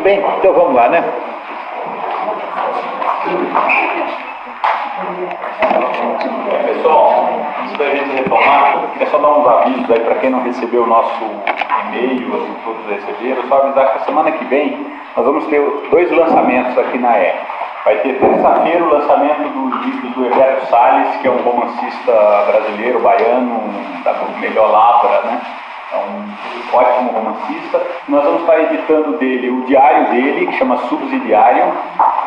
bem? Então vamos lá, né? Pessoal, antes da gente retomar, eu queria só dar uns avisos aí para quem não recebeu o nosso e-mail, assim, todos receberam, só avisar que a semana que vem nós vamos ter 2 lançamentos aqui na E. Vai ter terça-feira o lançamento dos livros do Heberto Salles, que é um romancista brasileiro, baiano, da melhor Labra, né? É um ótimo romancista. Nós vamos estar editando dele o diário dele, que chama Subsidiário,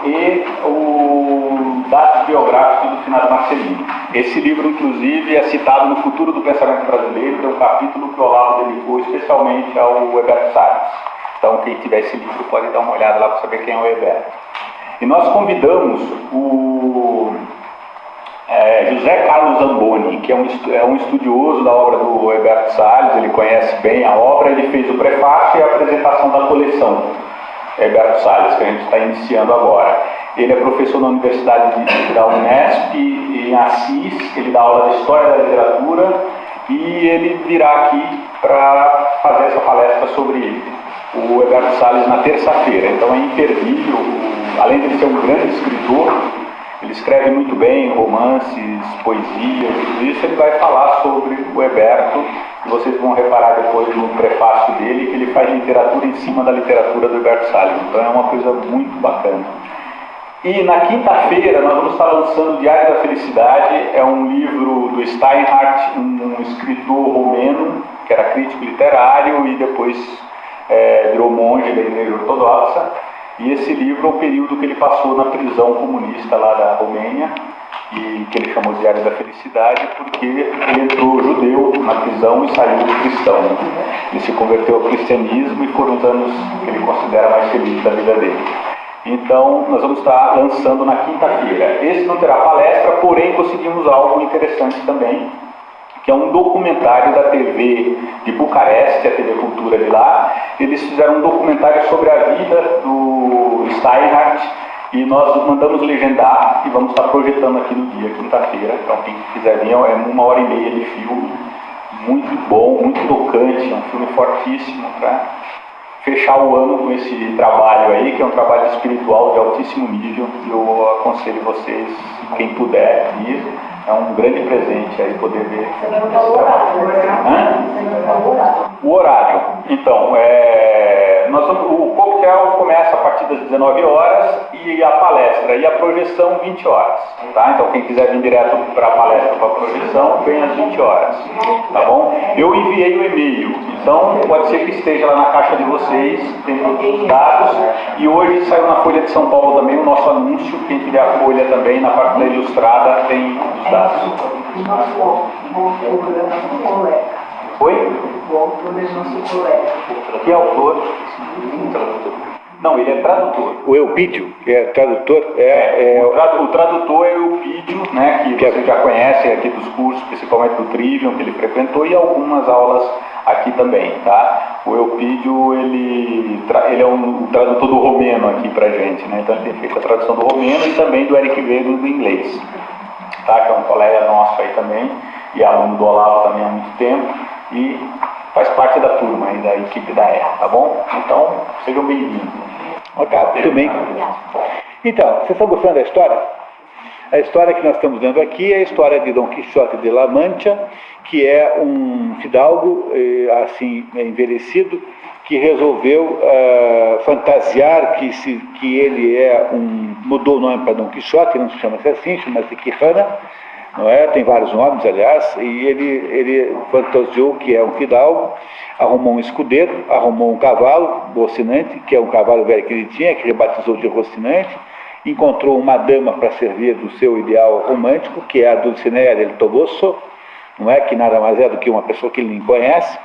e o Dados Biográficos do Finado Marcelino. Esse livro, inclusive, é citado no Futuro do Pensamento Brasileiro, tem um capítulo que o Olavo dedicou especialmente ao Heberto Salles. Então, quem tiver esse livro pode dar uma olhada lá para saber quem é o Heberto. E nós convidamos o José Carlos Zamboni, que é um estudioso da obra do Heberto Salles, ele conhece bem a obra, ele fez o prefácio e a apresentação da coleção Heberto Salles, que a gente está iniciando agora. Ele é professor na Universidade da Unesp, em Assis, ele dá aula de História da Literatura, e ele virá aqui para fazer essa palestra sobre o Heberto Salles na terça-feira. Então é imperdível, além de ele ser um grande escritor, ele escreve muito bem romances, poesia, tudo isso. Ele vai falar sobre o Heberto, e vocês vão reparar depois no prefácio dele que ele faz literatura em cima da literatura do Heberto Salles. Então é uma coisa muito bacana. E na quinta-feira nós vamos estar lançando o Diário da Felicidade. É um livro do Steinhardt, um escritor romeno que era crítico literário e depois virou monge da Igreja Ortodoxa. E esse livro é o período que ele passou na prisão comunista lá da Romênia, e que ele chamou de Diário da Felicidade, porque ele entrou judeu na prisão e saiu cristão. Ele se converteu ao cristianismo e foram os anos que ele considera mais felizes da vida dele. Então, nós vamos estar lançando na quinta-feira. Esse não terá palestra, porém conseguimos algo interessante também, que é um documentário da TV de Bucareste, a TV Cultura de lá. Eles fizeram um documentário sobre a vida do Steinhardt e nós mandamos legendar e vamos estar projetando aqui no dia, quinta-feira. Então quem quiser ver, é 1h30 de filme, muito bom, muito tocante, é um filme fortíssimo para fechar o ano com esse trabalho aí, que é um trabalho espiritual de altíssimo nível. Eu aconselho vocês, quem puder ir. É um grande presente aí poder ver esse trabalho. O horário. Então, o coquetel começa a partir das 19 horas e a palestra e a projeção 20 horas. Tá? Então, quem quiser vir direto para a palestra, para a projeção, vem às 20 horas. Tá bom? Eu enviei o e-mail, então pode ser que esteja lá na caixa de vocês, tem todos os dados. E hoje saiu na Folha de São Paulo também o nosso anúncio. Quem tiver a Folha também, na parte da ilustrada, tem os dados. Oi? O autor é nosso colega. Que autor? Não, ele é tradutor. O Eupídio, que é tradutor, o tradutor é o Eupídio, né, que vocês já conhecem aqui dos cursos, principalmente do Trivium, que ele frequentou, e algumas aulas aqui também, tá? O Eupídio, ele é um tradutor do romeno aqui pra gente, né? Então ele tem feito a tradução do romeno e também do Eric Weber do inglês, tá? Que é um colega nosso aí também, e aluno do Olavo também há muito tempo, e faz parte da turma aí, da equipe da E, tá bom? Então, sejam bem-vindos. Ok, muito bem. Então, vocês estão gostando da história? A história que nós estamos vendo aqui é a história de Dom Quixote de La Mancha, que é um fidalgo, assim, envelhecido, que resolveu fantasiar que ele mudou o nome para Dom Quixote, não se chama assim, chama-se Quijana, não é? Tem vários nomes, aliás, e ele fantasiou que é um fidalgo, arrumou um escudeiro, arrumou um cavalo, Rocinante, que é um cavalo velho que ele tinha, que ele batizou de Rocinante, encontrou uma dama para servir do seu ideal romântico, que é a Dulcinea del Toboso, não é? Que nada mais é do que uma pessoa que ele nem conhece,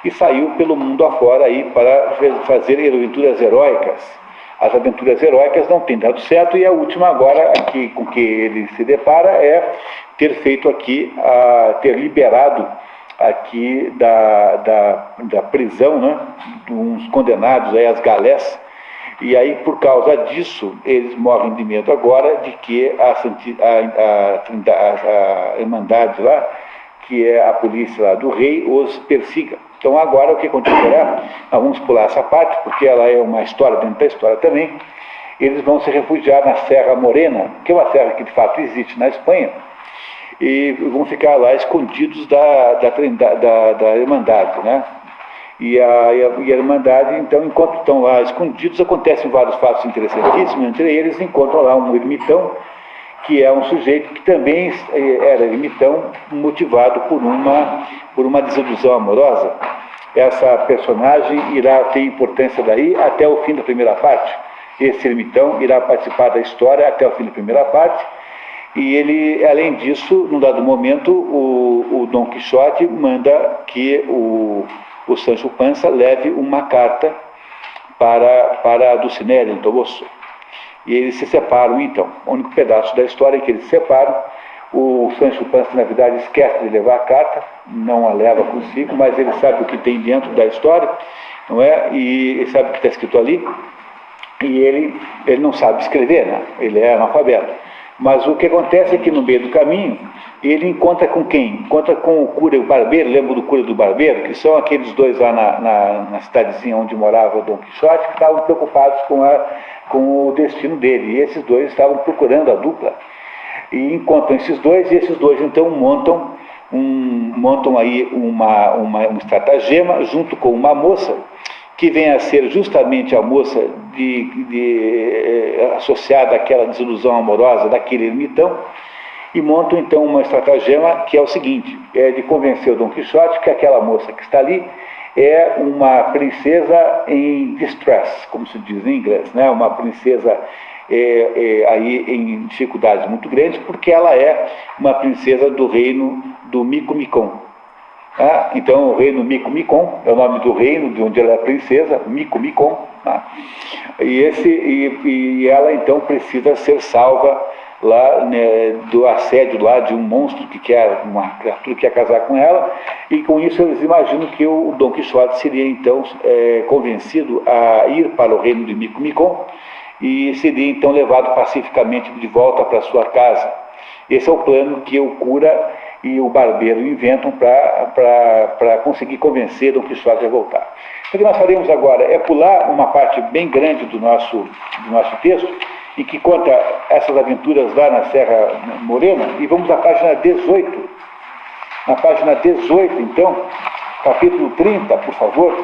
e saiu pelo mundo afora aí para fazer aventuras heróicas. As aventuras heróicas não têm dado certo, e a última agora, aqui com que ele se depara, é ter feito aqui, ter liberado aqui da prisão, né, de uns condenados aí às galés. E aí, por causa disso, eles morrem de medo agora de que a Irmandade lá, que é a polícia lá do rei, os persiga. Então agora o que acontecerá? Nós vamos pular essa parte, porque ela é uma história dentro da história também. Eles vão se refugiar na Serra Morena, que é uma serra que de fato existe na Espanha, e vão ficar lá escondidos da Irmandade, né? E a Irmandade, então, enquanto estão lá escondidos, acontecem vários fatos interessantíssimos. Entre eles, encontram lá um ermitão, que é um sujeito que também era ermitão, motivado por uma desilusão amorosa. Essa personagem irá ter importância daí até o fim da primeira parte. Esse ermitão irá participar da história até o fim da primeira parte. E ele, além disso, num dado momento, o Dom Quixote manda que o Sancho Panza leve uma carta para a Dulcinea del Toboso. E eles se separam, então. O único pedaço da história é que eles se separam. O Sancho Panza, na verdade, esquece de levar a carta, não a leva consigo, mas ele sabe o que tem dentro da história, não é? E ele sabe o que está escrito ali. E ele não sabe escrever, né? Ele é analfabeto. Mas o que acontece é que no meio do caminho, ele encontra com quem? Encontra com o cura e o barbeiro, lembra do cura e do barbeiro? Que são aqueles dois lá na cidadezinha onde morava o Dom Quixote, que estavam preocupados com o destino dele. E esses dois estavam procurando a dupla. E encontram esses dois, e esses dois então montam aí uma estratagema junto com uma moça, que vem a ser justamente a moça associada àquela desilusão amorosa daquele ermitão, e montam então uma estratagema que é o seguinte, é de convencer o Dom Quixote que aquela moça que está ali é uma princesa em distress, como se diz em inglês, né? Uma princesa aí em dificuldades muito grandes, porque ela é uma princesa do reino do Micomicon. Então o reino Micomicon é o nome do reino de onde ela é princesa, Micomicon. E ela então precisa ser salva lá, né, do assédio lá de um monstro uma criatura que quer casar com ela, e com isso eles imaginam que o Dom Quixote seria então convencido a ir para o reino de Micomicon e seria então levado pacificamente de volta para sua casa. Esse é o plano que o cura e o barbeiro inventam para conseguir convencer Dom Quixote a voltar. Então, o que nós faremos agora é pular uma parte bem grande do nosso texto, e que conta essas aventuras lá na Serra Morena, e vamos à página 18. Na página 18, então, capítulo 30, por favor.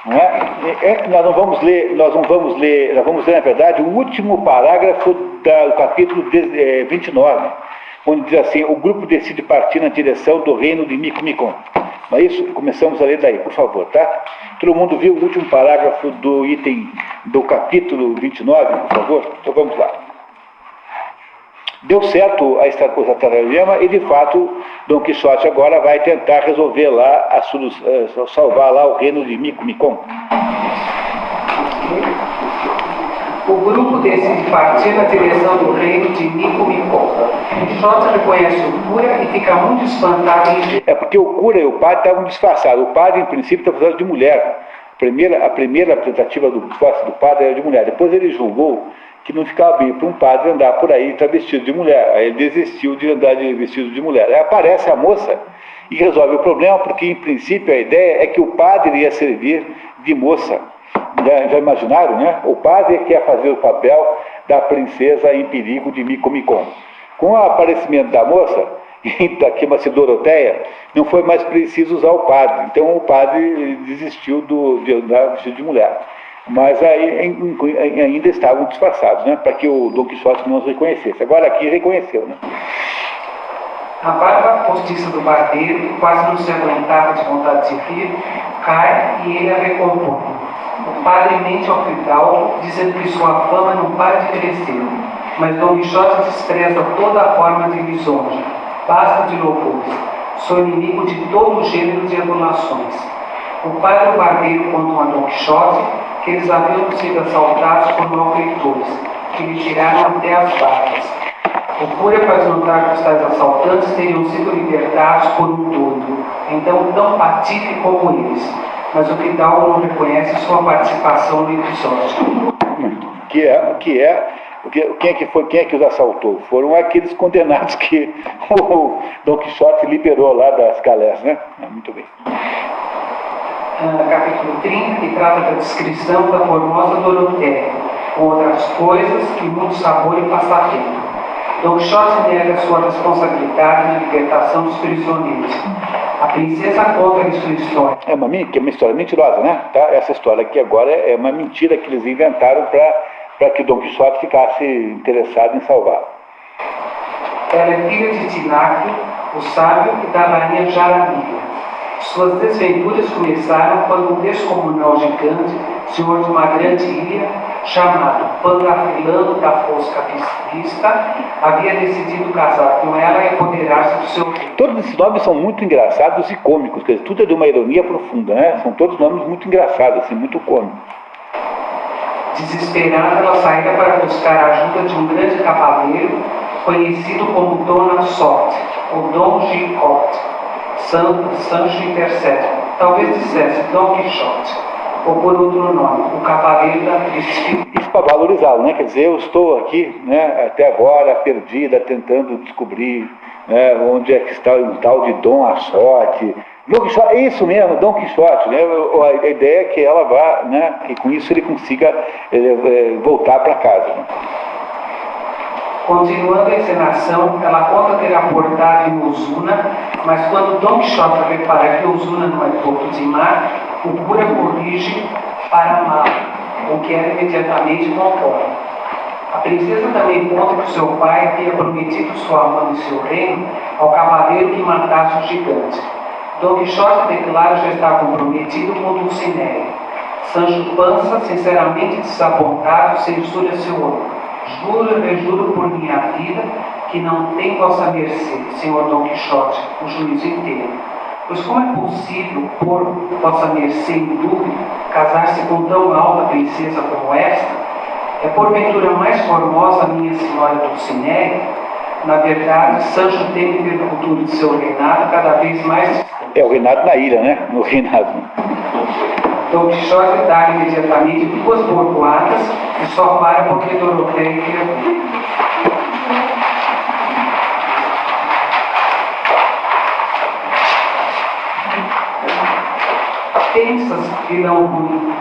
Não é? Nós vamos ler, na verdade, o último parágrafo do capítulo 29, onde diz assim: o grupo decide partir na direção do reino de Micomicon. Não é isso? Começamos a ler daí, por favor, tá? Todo mundo viu o último parágrafo do item do capítulo 29, por favor? Então vamos lá. Deu certo a estratagema e, de fato, Dom Quixote agora vai tentar resolver lá, salvar lá o reino de Micomicon. O grupo decide partir na direção do reino de Micomicon. Quixote reconhece o cura e fica muito espantado em ver. É porque o cura e o padre estavam disfarçados. O padre, em princípio, estava fazendo de mulher. A primeira tentativa do padre era de mulher. Depois ele julgou que não ficava bem para um padre andar por aí vestido de mulher. Aí ele desistiu de andar vestido de mulher. Aí aparece a moça e resolve o problema, porque, em princípio, a ideia é que o padre ia servir de moça. Já imaginaram, né? O padre quer fazer o papel da princesa em perigo de Micomicon. Com o aparecimento da moça, que uma Doroteia, não foi mais preciso usar o padre. Então o padre desistiu de andar vestido de mulher. Mas aí ainda estavam disfarçados, né? Para que o Dom Quixote não os reconhecesse. Agora aqui reconheceu, né? A barba postiça do barbeiro, quase não se aguentava de vontade de rir, cai e ele a recompõe. O padre mente ao fidalgo, dizendo que sua fama não para de crescer. Mas Dom Quixote despreza toda a forma de lisonja. Basta de louvores. Sou inimigo de todo o gênero de adulações. O padre e o barbeiro contam a Dom Quixote que eles haviam sido assaltados por malfeitores, que lhe tiraram até as barbas. O cura faz notar que os tais assaltantes teriam sido libertados por um todo, então tão patife como eles. Mas o fidalgo não reconhece sua participação no episódio. Que é Porque quem é que os assaltou? Foram aqueles condenados que o Dom Quixote liberou lá das galés, né? Muito bem. Capítulo 30, que trata da descrição da formosa Doroteia, com outras coisas que muito sabor e passatempo. Dom Quixote nega sua responsabilidade na libertação dos prisioneiros. A princesa conta-lhe sua história. É uma história mentirosa, né? Tá? Essa história aqui agora é uma mentira que eles inventaram para que Dom Quixote ficasse interessado em salvá-lo. Ela é filha de Tináquio, o sábio, e da rainha Jaramiga. Suas desventuras começaram quando um descomunal gigante, senhor de uma grande ilha, chamado Pangafilano da Fosca Vista, havia decidido casar com ela e apoderar-se do seu reino. Todos esses nomes são muito engraçados e cômicos, quer dizer, tudo é de uma ironia profunda, né? São todos nomes muito engraçados, assim, muito cômicos. Desesperada, ela saíra para buscar a ajuda de um grande cavaleiro, conhecido como Dona Sorte, ou Dom Quixote. Sancho intercede. Talvez dissesse Dom Quixote, ou por outro nome, o Cavaleiro da Triste. Isso para valorizá-lo, né? Quer dizer, eu estou aqui, né, até agora, perdida, tentando descobrir, né, onde é que está um tal de Dom Quixote. Dom Quixote, é isso mesmo, Dom Quixote, né? A ideia é que ela vá, né, e com isso ele consiga voltar para casa. Né? Continuando a encenação, ela conta ter abordado em Osuna, mas quando Dom Quixote repara que Osuna não é porto de mar, o cura corrige para mal, o que ela imediatamente concorda. A princesa também conta que o seu pai havia prometido sua mão e seu reino ao cavaleiro que matasse o gigante. Dom Quixote declara já estar comprometido com Dulcinea. Sancho Panza, sinceramente desapontado, censura seu olho. Juro e rejuro por minha vida que não tem vossa mercê, senhor Dom Quixote, o juízo inteiro. Pois como é possível pôr vossa mercê em dúvida, casar-se com tão alta princesa como esta? É porventura mais formosa minha senhora Dulcinea? Na verdade, Sancho teme pelo futuro de seu reinado cada vez mais... É o reinado na ilha, né? No reinado. Dom Quixote dá imediatamente 2 borboadas e só para porque Doroteia quer ver. Pensas, vilão ruim,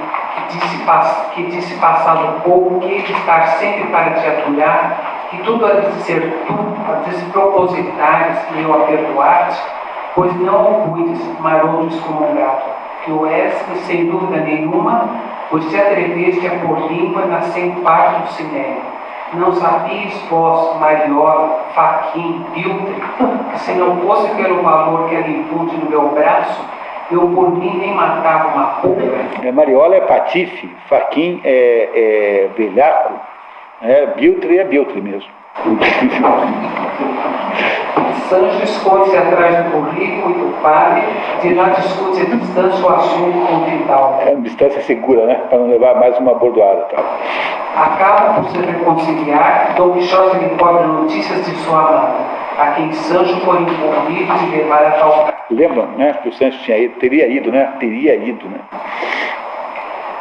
que disse passado pouco, que ele estar sempre para te aturar, que tudo há de ser tu, a despropositares e eu a perdoar-te, pois não o cuides, maroto excomungado. Que o és, e sem dúvida nenhuma, pois te atreveste a pôr língua na sem parte do cinema. Não sabias vós, Mariola, Faquim, Biltre, que se não fosse pelo valor que ela impunde no meu braço, eu por mim nem matava uma pulga. Mariola é patife, Faquim é velhaco, Biltre é Biltre mesmo. Sancho esconde-se atrás do burrico e do padre, de lá discute a distância o assunto com o Vidal. É uma distância segura, né? Para não levar mais uma bordoada. Tá? Acaba por se reconciliar, Dom Quixote lhe cobra notícias de sua amada, a quem Sancho foi incumbido de levar a tal. Lembram, né? Que o Sancho teria ido, né? Teria ido, né?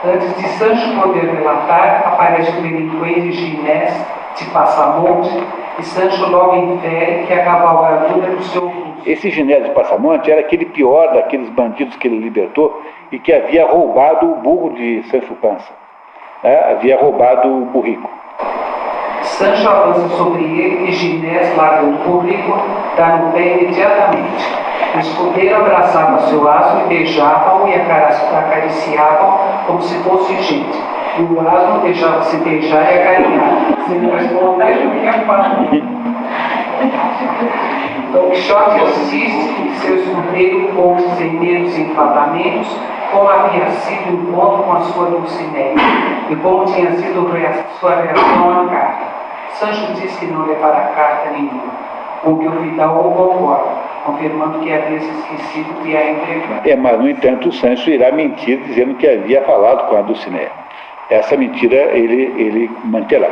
Antes de Sancho poder relatar, aparece o delinquente Ginés de Passamonte, e Sancho logo infere que a cavalgadura do seu russo. Esse Ginés de Passamonte era aquele pior daqueles bandidos que ele libertou e que havia roubado o burro de Sancho Panza. Havia roubado o burrico. Sancho avança sobre ele e Ginés, largando o burrico, dá no pé imediatamente. O escudeiro abraçava seu asno e beijava-o e acariciava-o como se fosse gente. E o asno deixava-se beijar e acarinhar, sem responder o que é Dom Quixote assiste que seu escudeiro conta sem medos e enfadamentos como havia sido o encontro com a sua Dulcinea e como tinha sido sua reação à carta. Sancho diz que não levará carta nenhuma, com que o Vidal o concorda, confirmando que havia se esquecido de a entregar. Mas, no entanto, o Sancho irá mentir dizendo que havia falado com a Dulcinea. Essa mentira ele manterá.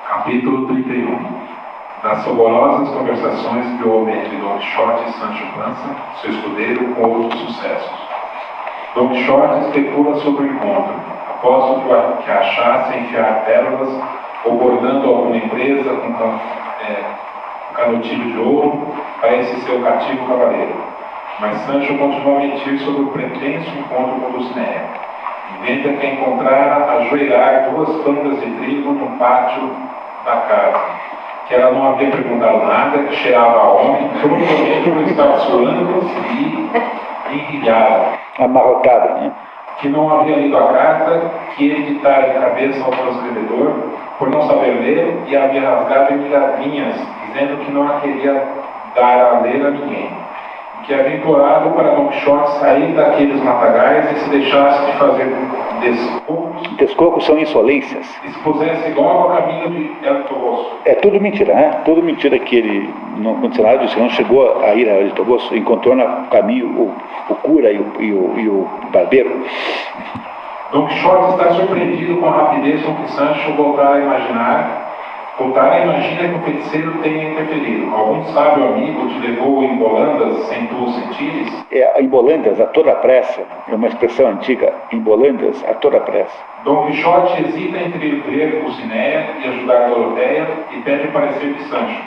Capítulo 31. Das saborosas conversações que houve entre Dom Quixote e Sancho Panza, seu escudeiro, com outros sucessos. Dom Quixote especula sobre o encontro, aposto que achasse a enfiar pérolas ou bordando alguma empresa com canotilho de ouro a esse seu cativo cavaleiro. Mas Sancho continuou a mentir sobre o pretenso encontro com Dulcinea. Inventa que encontrara ajoelhar 2 pangas de trigo no pátio da casa, que ela não havia perguntado nada, que cheirava a homem, provavelmente por estar suando e enrilhada. Amarrotada, né? Que não havia lido a carta, que ele ditara de cabeça ao transcrevedor, por não saber ler, e havia rasgado em migalhinhas, dizendo que não a queria dar a ler a ninguém. Que havia implorado para Don Quixote sair daqueles matagais e se deixasse de fazer descocos. Descocos são insolências. E se pusesse logo ao caminho de El Toboso. É tudo mentira, né? Tudo mentira que ele, no dicionário do não chegou a ir a El Toboso, encontrou no caminho o cura e o barbeiro. Don Quixote está surpreendido com a rapidez com que Sancho voltara a imagina que o feiticeiro tenha interferido. Algum sábio amigo te levou em bolandas sem tu o sentires? Em bolandas, a toda pressa, é uma expressão antiga, em bolandas, a toda pressa. Dom Quixote hesita entre ver Dulcinea e ajudar Doroteia e pede parecer de Sancho.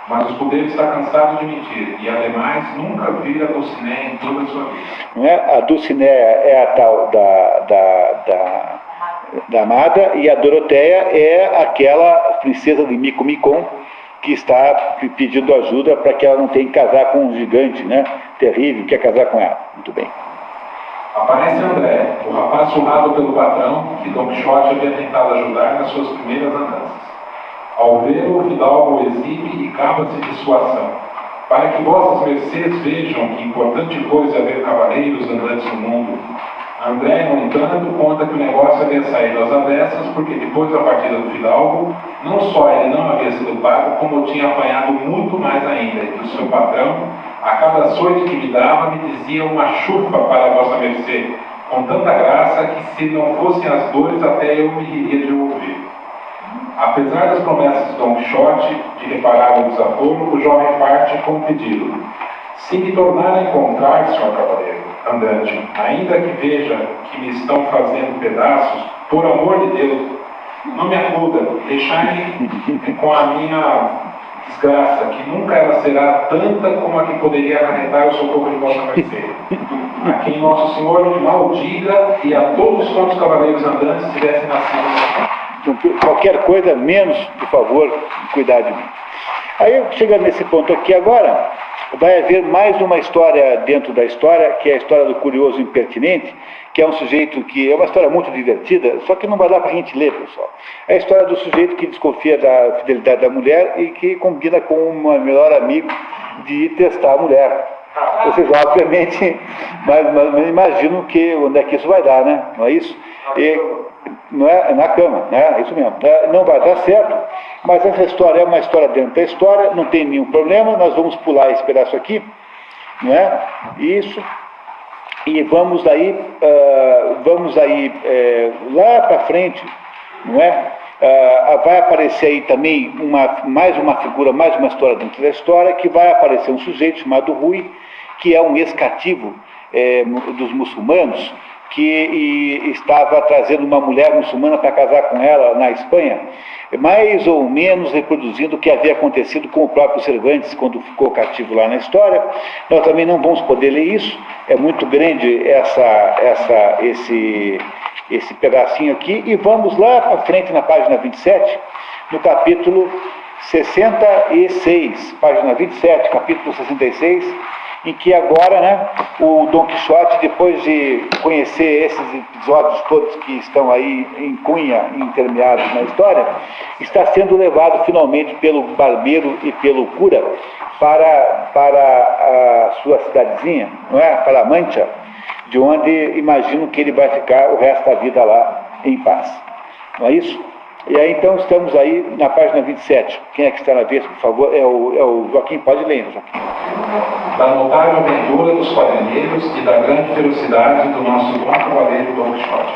Mas o escudeiro está cansado de mentir e, ademais, nunca vira Dulcinea em toda a sua vida. Não é? A Dulcinea é a tal da amada, e a Doroteia é aquela princesa de Micomicon que está pedindo ajuda para que ela não tenha que casar com um gigante, né? Terrível, que quer casar com ela. Muito bem. Aparece André, o rapaz surrado pelo patrão que Don Quixote havia tentado ajudar nas suas primeiras andanças. Ao vê-lo, o fidalgo exibe e cava-se de sua ação. Para que vossas mercês vejam que importante coisa é ver cavaleiros andantes no mundo. André, no entanto, conta que o negócio havia saído às avessas, porque depois da partida do fidalgo, não só ele não havia sido pago, como tinha apanhado muito mais ainda, e que o seu patrão, a cada açoite que me dava, me dizia uma chufa para a vossa mercê, com tanta graça que, se não fossem as dores, até eu me riria de ouvir. Apesar das promessas de Don Quixote de reparar o desaforo, o jovem parte com um pedido. Se me tornar a encontrar, senhor cavaleiro andante, ainda que veja que me estão fazendo pedaços, por amor de Deus, não me acuda, deixai-me com a minha desgraça, que nunca ela será tanta como a que poderia acarretar o socorro de vossa mercê. A quem nosso Senhor maldiga e a todos quantos cavaleiros andantes tivessem nascido. Então, qualquer coisa menos, por favor, cuidar de mim. Aí, chegando nesse ponto aqui agora, vai haver mais uma história dentro da história, que é a história do curioso impertinente, que é um sujeito que é uma história muito divertida, só que não vai dar para a gente ler, pessoal. É a história do sujeito que desconfia da fidelidade da mulher e que combina com um melhor amigo de testar a mulher. Vocês, obviamente, mas imaginam que onde é que isso vai dar, né? Não é isso? Não é na cama, né? É isso mesmo. Não vai dar certo, mas essa história é uma história dentro da história, não tem nenhum problema, nós vamos pular esse pedaço aqui, não é? Isso. E vamos aí lá para frente, não é? Vai aparecer aí também mais uma figura, mais uma história dentro da história, que vai aparecer um sujeito chamado Rui, que é um ex-cativo dos muçulmanos, que estava trazendo uma mulher muçulmana para casar com ela na Espanha, mais ou menos reproduzindo o que havia acontecido com o próprio Cervantes quando ficou cativo lá na história. Nós também não vamos poder ler isso, é muito grande esse pedacinho aqui, e vamos lá para frente na página 27, no capítulo 66, página 27, capítulo 66, em que agora, né, o Dom Quixote, depois de conhecer esses episódios todos que estão aí em cunha, intermeados na história, está sendo levado finalmente pelo barbeiro e pelo cura para a sua cidadezinha, não é? Para Mancha, de onde imagino que ele vai ficar o resto da vida lá em paz. Não é isso? E aí, então, estamos aí na página 27. Quem é que está na vez, por favor? É o Joaquim, pode ler, Joaquim. Da notável aventura dos quadrinheiros e da grande ferocidade do nosso bom cavaleiro Don Quixote.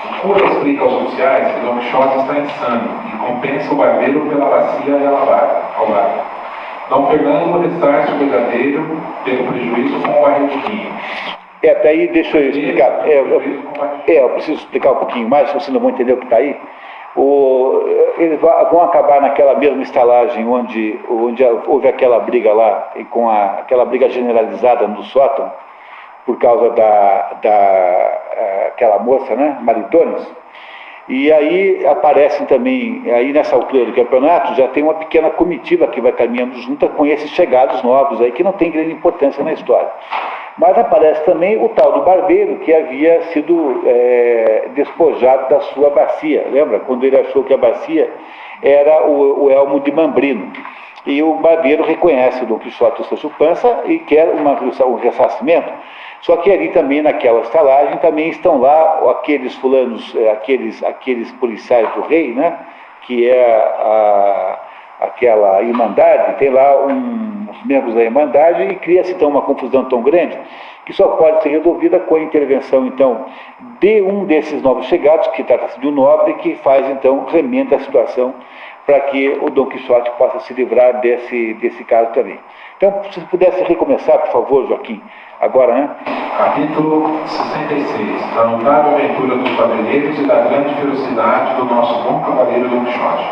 O cura explica aos oficiais que Don Quixote está insano e compensa o barbeiro pela bacia e ao largo. Dom Fernando ressarce o verdadeiro pelo prejuízo com o barril de vinho. Daí deixa eu explicar. Eu preciso explicar um pouquinho mais, se você não vai entender o que está aí. Eles vão acabar naquela mesma estalagem onde houve aquela briga lá, com aquela briga generalizada no sótão, por causa aquela moça, né, Maritones. E aí aparecem também, aí nessa altura do campeonato, já tem uma pequena comitiva que vai caminhando junto com esses chegados novos aí, que não tem grande importância na história. Mas aparece também o tal do barbeiro, que havia sido despojado da sua bacia. Lembra? Quando ele achou que a bacia era o elmo de Mambrino. E o barbeiro reconhece o Dom Quixote e Sancho Panza e quer um ressarcimento. Só que ali também, naquela estalagem, também estão lá aqueles fulanos, aqueles policiais do rei, né? Que é aquela Irmandade, tem lá uns membros da Irmandade e cria-se então uma confusão tão grande que só pode ser resolvida com a intervenção então de um desses novos chegados, que trata-se de um nobre, que faz então, remenda a situação para que o Dom Quixote possa se livrar desse caso também. Então, se pudesse recomeçar, por favor, Joaquim, agora, né? Capítulo 66. Da notável aventura dos quadrilheiros e da grande ferocidade do nosso bom cavaleiro Dom Quixote.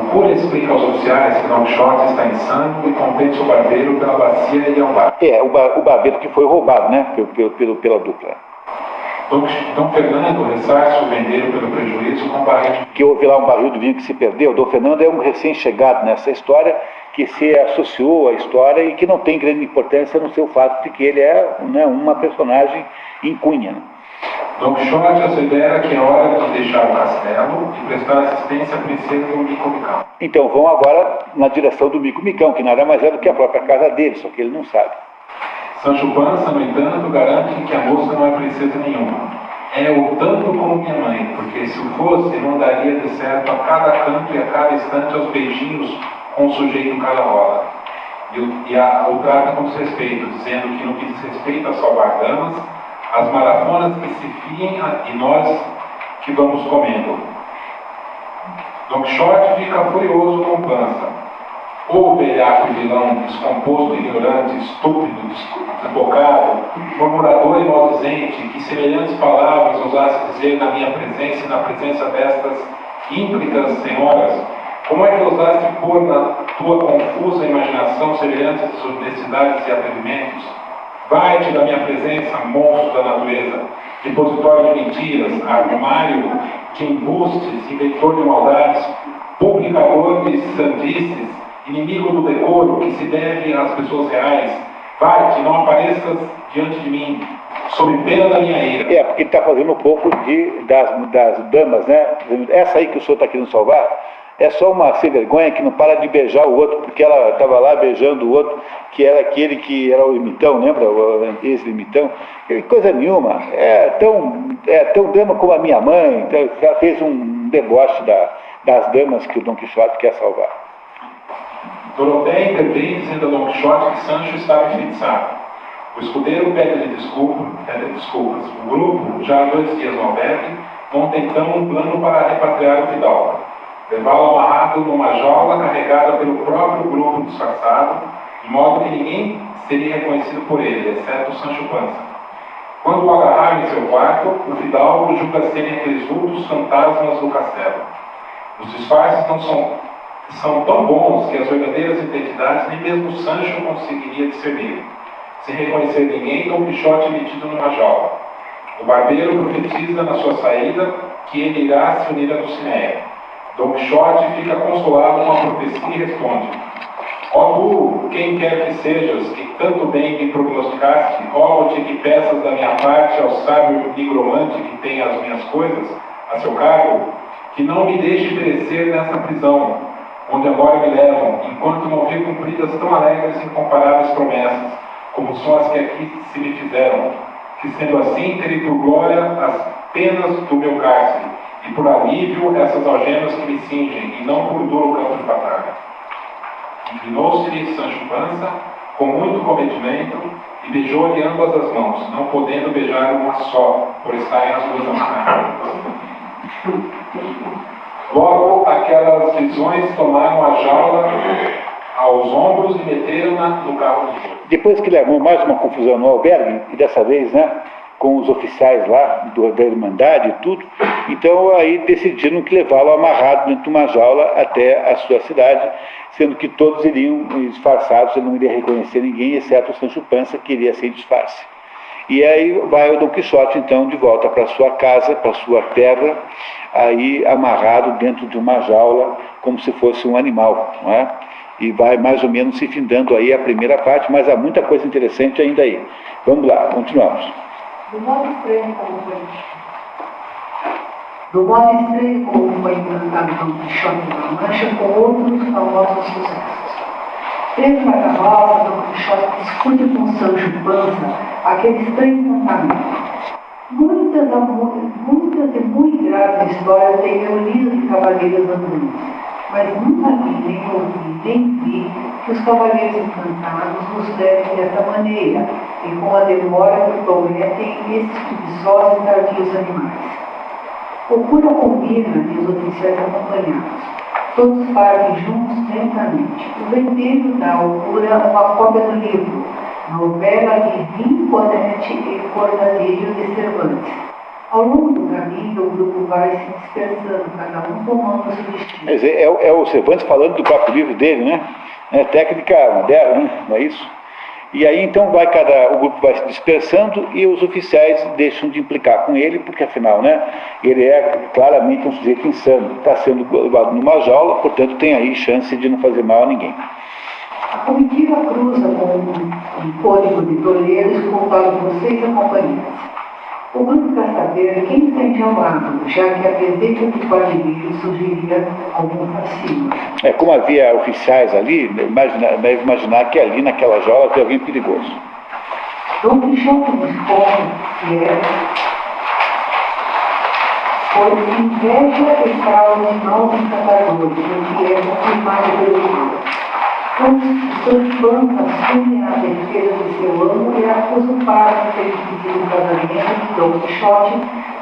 O cura explica aos oficiais que Dom Quixote está insano e compensa o barbeiro pela bacia e ambar. O barbeiro que foi roubado, né? Pela dupla. Dom Fernando ressarce o vendeiro pelo prejuízo com barril. Que houve lá um barril do vinho que se perdeu. Dom Fernando é um recém-chegado nessa história, que se associou à história e que não tem grande importância no seu fato de que ele é, né, uma personagem incunha. Dom Quixote assevera que é hora de deixar o castelo e prestar assistência à princesa do Mico-Micão. Então vão agora na direção do Mico-Micão, que nada mais é do que a própria casa dele, só que ele não sabe. Sancho Panza, no entanto, garante que a moça não é princesa nenhuma. É o tanto como minha mãe, porque se o fosse, não daria de certo a cada canto e a cada instante aos beijinhos com o sujeito cara-rola. O trata com desrespeito, dizendo que no que diz respeito a salvar damas, as marafonas que se fiem e nós que vamos comendo. Don Quixote fica furioso com Panza. Ô velhaco e vilão, descomposto, ignorante, estúpido, desbocado, murmurador e maldizente, que semelhantes palavras ousasse dizer na minha presença e na presença destas ímplicas senhoras, como é que ousaste pôr na tua confusa imaginação semelhantes desonestidades e atrevimentos? Vai-te da minha presença, monstro da natureza, depositório de mentiras, armário de embustes, inventor de maldades, publicador de sandices, inimigo do decoro que se deve às pessoas reais. Vai-te, não apareças diante de mim, sob pena da minha ira. Porque ele está fazendo um pouco das damas, né? Essa aí que o senhor está querendo salvar é só uma sem vergonha que não para de beijar o outro, porque ela estava lá beijando o outro, que era aquele que era o ermitão, lembra? O ex-ermitão. Coisa nenhuma. É tão dama como a minha mãe. Então, já fez um deboche das damas que o Dom Quixote quer salvar. Doroteia intervém dizendo a Dom Quixote que Sancho estava enfeitiçado. O escudeiro pede desculpas. O grupo, já há 2 dias no albergue, monta então um plano para repatriar o fidalgo. Levá-lo amarrado numa jaula carregada pelo próprio grupo disfarçado, de modo que ninguém seria reconhecido por ele, exceto Sancho Panza. Quando o agarrar em seu quarto, o fidalgo julga serem aqueles vultos fantasmas do castelo. Os disfarces não são tão bons que as verdadeiras identidades nem mesmo Sancho conseguiria discernir. Sem reconhecer ninguém, Dom Quixote é metido numa jaula. O barbeiro profetiza na sua saída que ele irá se unir a Dulcinea. Dom Quixote fica consolado com a profecia e responde: ó tu, quem quer que sejas, que tanto bem me prognosticaste, rogo-te que peças da minha parte ao sábio nigromante que tem as minhas coisas a seu cargo, que não me deixe perecer nessa prisão, onde agora me levam, enquanto não vi cumpridas tão alegres e incomparáveis promessas, como são as que aqui se me fizeram, que sendo assim terei por glória as penas do meu cárcere, e por alívio essas algemas que me cingem, e não por duro campo de batalha. Inclinou-se-lhe Sancho Panza, com muito cometimento, e beijou-lhe ambas as mãos, não podendo beijar uma só, por estarem as duas amarradas. Logo, aquelas visões tomaram a jaula aos ombros e meteram-na no carro de boi. Depois que ele armou mais uma confusão no albergue, e dessa vez, né, com os oficiais lá da Irmandade e tudo, então aí decidiram que levá-lo amarrado dentro de uma jaula até a sua cidade, sendo que todos iriam disfarçados, ele não iria reconhecer ninguém, exceto o Sancho Panza, que iria sem disfarce. E aí vai o Dom Quixote, então, de volta para sua casa, para sua terra, aí amarrado dentro de uma jaula, como se fosse um animal, não é? E vai mais ou menos se findando aí a primeira parte, mas há muita coisa interessante ainda aí. Vamos lá, continuamos. Do modo estranho como foi implantado Dom Quixote da Mancha com outros famosos sucessos. Preso na carroça, Dom Quixote discute com Sancho Panza aquele estranho encantamento. Muitas e muito graves histórias têm reunido de cavaleiros andarilhos, mas nunca li, nem ouvi, nem vi que os cavaleiros encantados nos levem dessa maneira, e com a demora que prometem esses preguiçosos e tardios animais. O cura combina, diz os oficiais acompanhados. Todos partem juntos lentamente. O vendeiro dá ao cura uma cópia do livro, novela de Rinconete e Cortadilho de Cervantes. Ao longo do caminho, o grupo vai se dispersando, cada um tomando o seu destino. Quer dizer, é o Cervantes falando do próprio livro dele, né? É técnica moderna, né? Não é isso? E aí então o grupo vai se dispersando e os oficiais deixam de implicar com ele, porque afinal, né, ele é claramente um sujeito insano, está sendo levado numa jaula, portanto tem aí chance de não fazer mal a ninguém. A comitiva cruza com um código de toleiros composto por 6 acompanhantes. O grupo quer saber quem sente ao lado, já que a presença de quadrilheiros sugeria algum fascínio. Como havia oficiais ali, deve imaginar que ali naquela jaula tem alguém perigoso. Dom Quixote responde que por inveja e fraude de maus encantadores, o que é confirmado pelo livro. Sancho Panza assume a defesa de seu amo e acusa o padre de ter pedido o casamento de Dom Quixote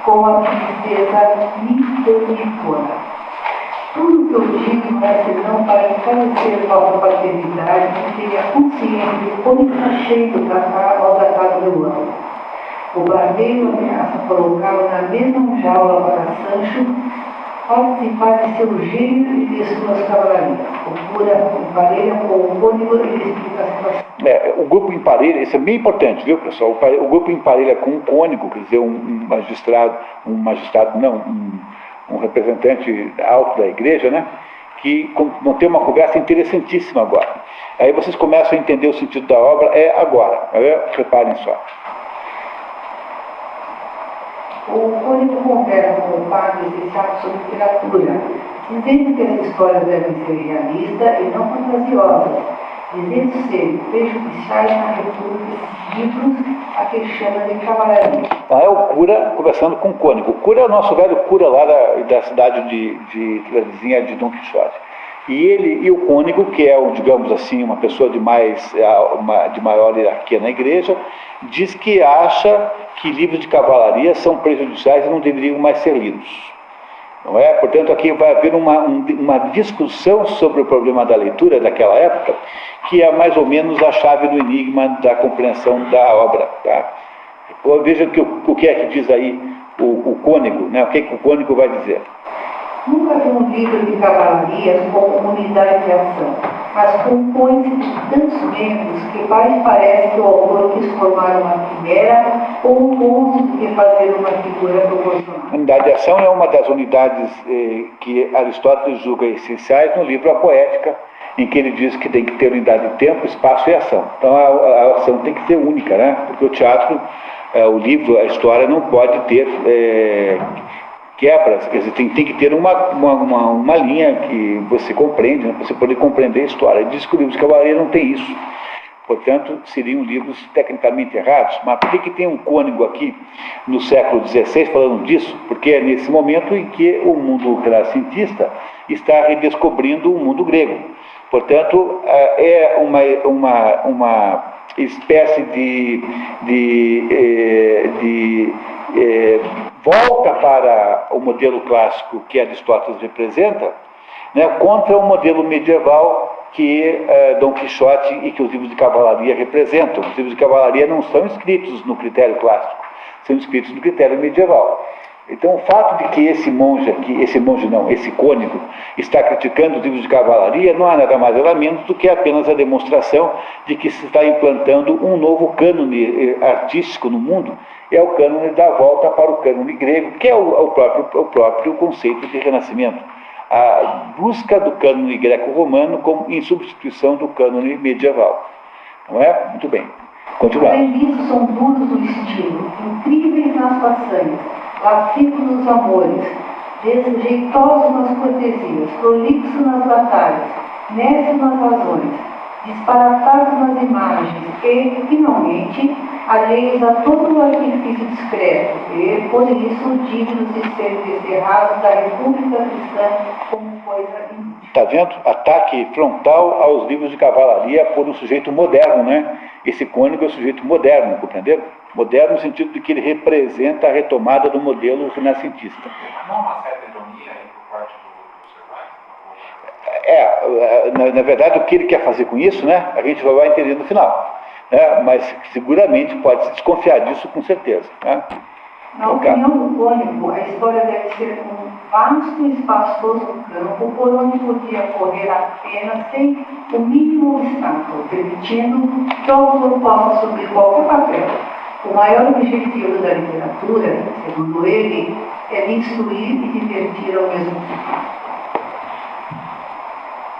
com a princesa Micomicona. Tudo que eu digo não é senão para encarecer nossa paternidade e ter a consciência de como está cheio do tratar ao tratado do ano. O barbeiro ameaça colocá-lo na mesma jaula para Sancho participar de seu gênio e de suas cavalarias. O cura emparelha com o cônego e lhe explica a situação. O grupo emparelha, isso é bem importante, viu, pessoal? O grupo emparelha com um cônego, quer dizer, um representante alto da igreja, né? Que vão ter uma conversa interessantíssima agora. Aí vocês começam a entender o sentido da obra, agora. Reparem só. O cônego conversa com o padre licenciado sobre literatura, dizendo que as histórias devem ser realistas e não fantasiosas, dizendo ser prejudiciais na leitura desses livros a que chama de cavalaria. Então é o cura conversando com o cônego. O cura é o nosso velho cura lá da cidade da vizinha de Dom Quixote. E ele e o cônego, que é, digamos assim, uma pessoa de maior hierarquia na igreja, diz que acha que livros de cavalaria são prejudiciais e não deveriam mais ser lidos. Não é? Portanto, aqui vai haver uma discussão sobre o problema da leitura daquela época, que é mais ou menos a chave do enigma da compreensão da obra. Tá? Veja o que é que diz aí o cônego, né? O que o cônego vai dizer. Nunca vi um livro de cavalarias como unidade de ação, mas compõe-se de tantos membros que mais parece que o autor quis formar uma quimera ou um monstro de fazer uma figura proporcional. A unidade de ação é uma das unidades que Aristóteles julga essenciais no livro A Poética, em que ele diz que tem que ter unidade de tempo, espaço e ação. Então a ação tem que ser única, né? Porque o teatro, o livro, a história não pode ter quebras, quer dizer, tem que ter uma linha que você compreende, né, para você poder compreender a história. Ele diz que o livro de cavalaria não tem isso. Portanto, seriam livros tecnicamente errados. Mas por que tem um cônego aqui no século XVI falando disso? Porque é nesse momento em que o mundo renascentista está redescobrindo o mundo grego. Portanto, é uma espécie de volta para o modelo clássico que Aristóteles representa, né, contra o modelo medieval que Dom Quixote e que os livros de cavalaria representam. Os livros de cavalaria não são escritos no critério clássico, são escritos no critério medieval. Então, o fato de que esse cônego, está criticando os livros de cavalaria, não há nada mais nada menos do que apenas a demonstração de que se está implantando um novo cânone artístico no mundo, é o cânone da volta para o cânone grego, que é o próprio conceito de renascimento. A busca do cânone greco-romano em substituição do cânone medieval. Não é? Muito bem. Continuar. Além disso, são duros no estilo, incríveis nas façanhas, lascivos nos amores, desjeitosos nas cortesias, prolixos nas batalhas, necios nas razões, disparatados nas imagens e, finalmente, alheios a todo o artifício discreto e, por isso, dignos de serem desterrados da República Cristã como coisa inútil. Está vendo? Ataque frontal aos livros de cavalaria por um sujeito moderno, né? Esse cônego é um sujeito moderno, compreenderam? Moderno no sentido de que ele representa a retomada do modelo renascentista. Não há uma certa ironia aí por parte do Cervantes? Na verdade, o que ele quer fazer com isso, né? A gente vai entender no final. Né? Mas seguramente pode-se desconfiar disso com certeza. Né? Na opinião do cônego, a história deve ser um vasto e espaçoso campo por onde podia correr apenas sem o mínimo obstáculo, permitindo que o autor possa assumir qualquer papel. O maior objetivo da literatura, segundo ele, é instruir e divertir ao mesmo tempo.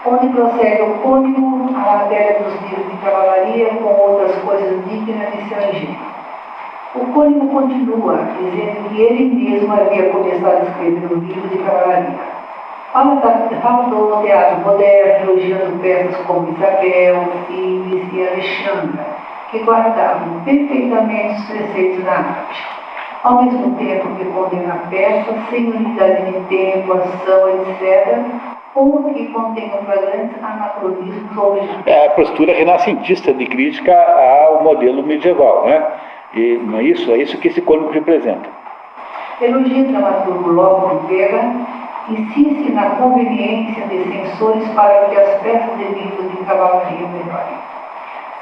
Onde prossegue o cônego, a matéria dos livros de cavalaria com outras coisas dignas de seu engenho. O cônego continua, dizendo que ele mesmo havia começado a escrever um livro de cavalaria. Fala do teatro moderno, elogiando peças como Isabel, Filis e Alexandra, que guardavam perfeitamente os preceitos da arte. Ao mesmo tempo que condena a peça, sem unidade de tempo, ação, etc., ou que contém um flagrante anacronismo original. É a postura renascentista de crítica ao modelo medieval, né? E não é isso? É isso que esse cônego representa. Elogia o dramaturgo Lopo Vega, insiste na conveniência de censores para que as peças de livros de cavalaria melhorem.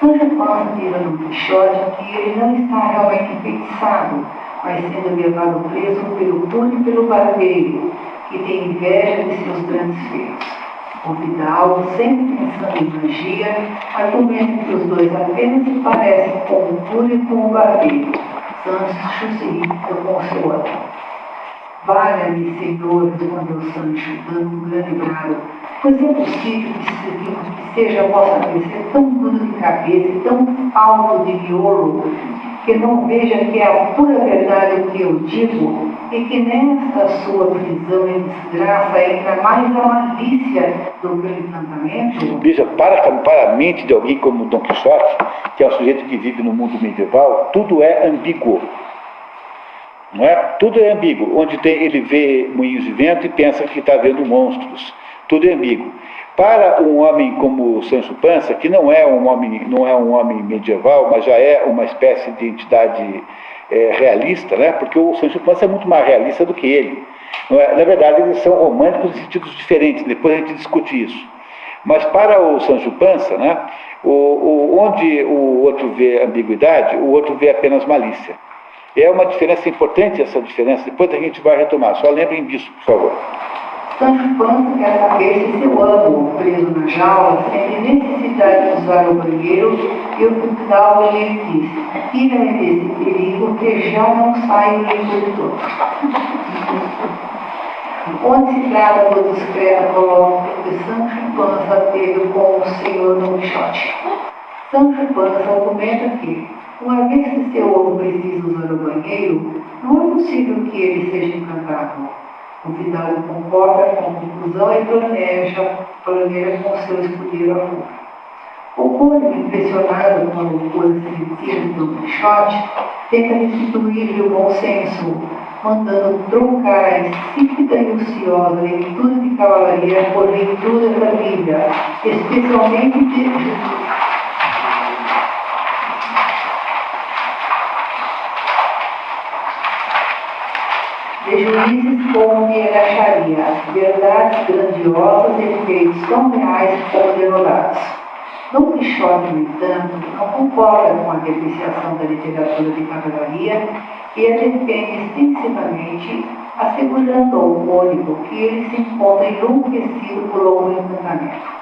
Sancho Panza diz a Dom Quixote que ele não está realmente enfeitiçado, mas sendo levado preso pelo Túlio e pelo barbeiro, que tem inveja de seus grandes feitos. O Vidal, sempre pensando em magia, argumenta que os dois apenas se parecem com o Túlio e com o barbeiro. Sancho se irrita com o seu amo. Valha-me, Senhor, respondeu Sancho, dando um grande brado, pois é possível que seja a vossa mercê tão duro de cabeça e tão alto de miolo, que não veja que é a pura verdade o que eu digo, e que nesta sua prisão e desgraça entra mais a malícia do que o encantamento? Veja, para a mente de alguém como Dom Quixote, que é um sujeito que vive no mundo medieval, tudo é ambíguo. Não é? Tudo é ambíguo. Onde ele vê moinhos de vento e pensa que está vendo monstros. Tudo é ambíguo. Para um homem como Sancho Panza, que não é um homem medieval, mas já é uma espécie de entidade realista, né? Porque o Sancho Panza é muito mais realista do que ele. Não é? Na verdade, eles são românticos em sentidos diferentes, depois a gente discute isso. Mas para o Sancho Panza, né, onde o outro vê ambiguidade, o outro vê apenas malícia. É uma diferença importante essa diferença, depois a gente vai retomar. Só lembrem disso, por favor. Sancho Panza quer saber se seu amo, preso na jaula, sente necessidade de usar o banheiro, e o Vidal lhe diz: tira-me desse perigo, que já não saio limpo de todo. Onde se trata do discreto colóquio que Sancho Panza teve com o senhor Don Quixote. Sancho Panza argumenta que, uma vez que seu amo precisa usar o banheiro, não é possível que ele seja encantado. O Vidal concorda com a conclusão e planeja com seu escudeiro a fuga. O cônego, impressionado com a loucura sedutiva de Don Quixote, tenta restituir-lhe o bom senso, mandando trocar a insípida e ociosa leitura de cavalaria por leitura da Bíblia, especialmente de Jesus. juízes como que ele acharia verdades grandiosas e feitos tão reais como derrodados. Dom Quixote, no entanto, não concorda com a depreciação da literatura de cavalaria e a defende extensivamente, assegurando ao público que ele se encontra enlouquecido por algum encantamento.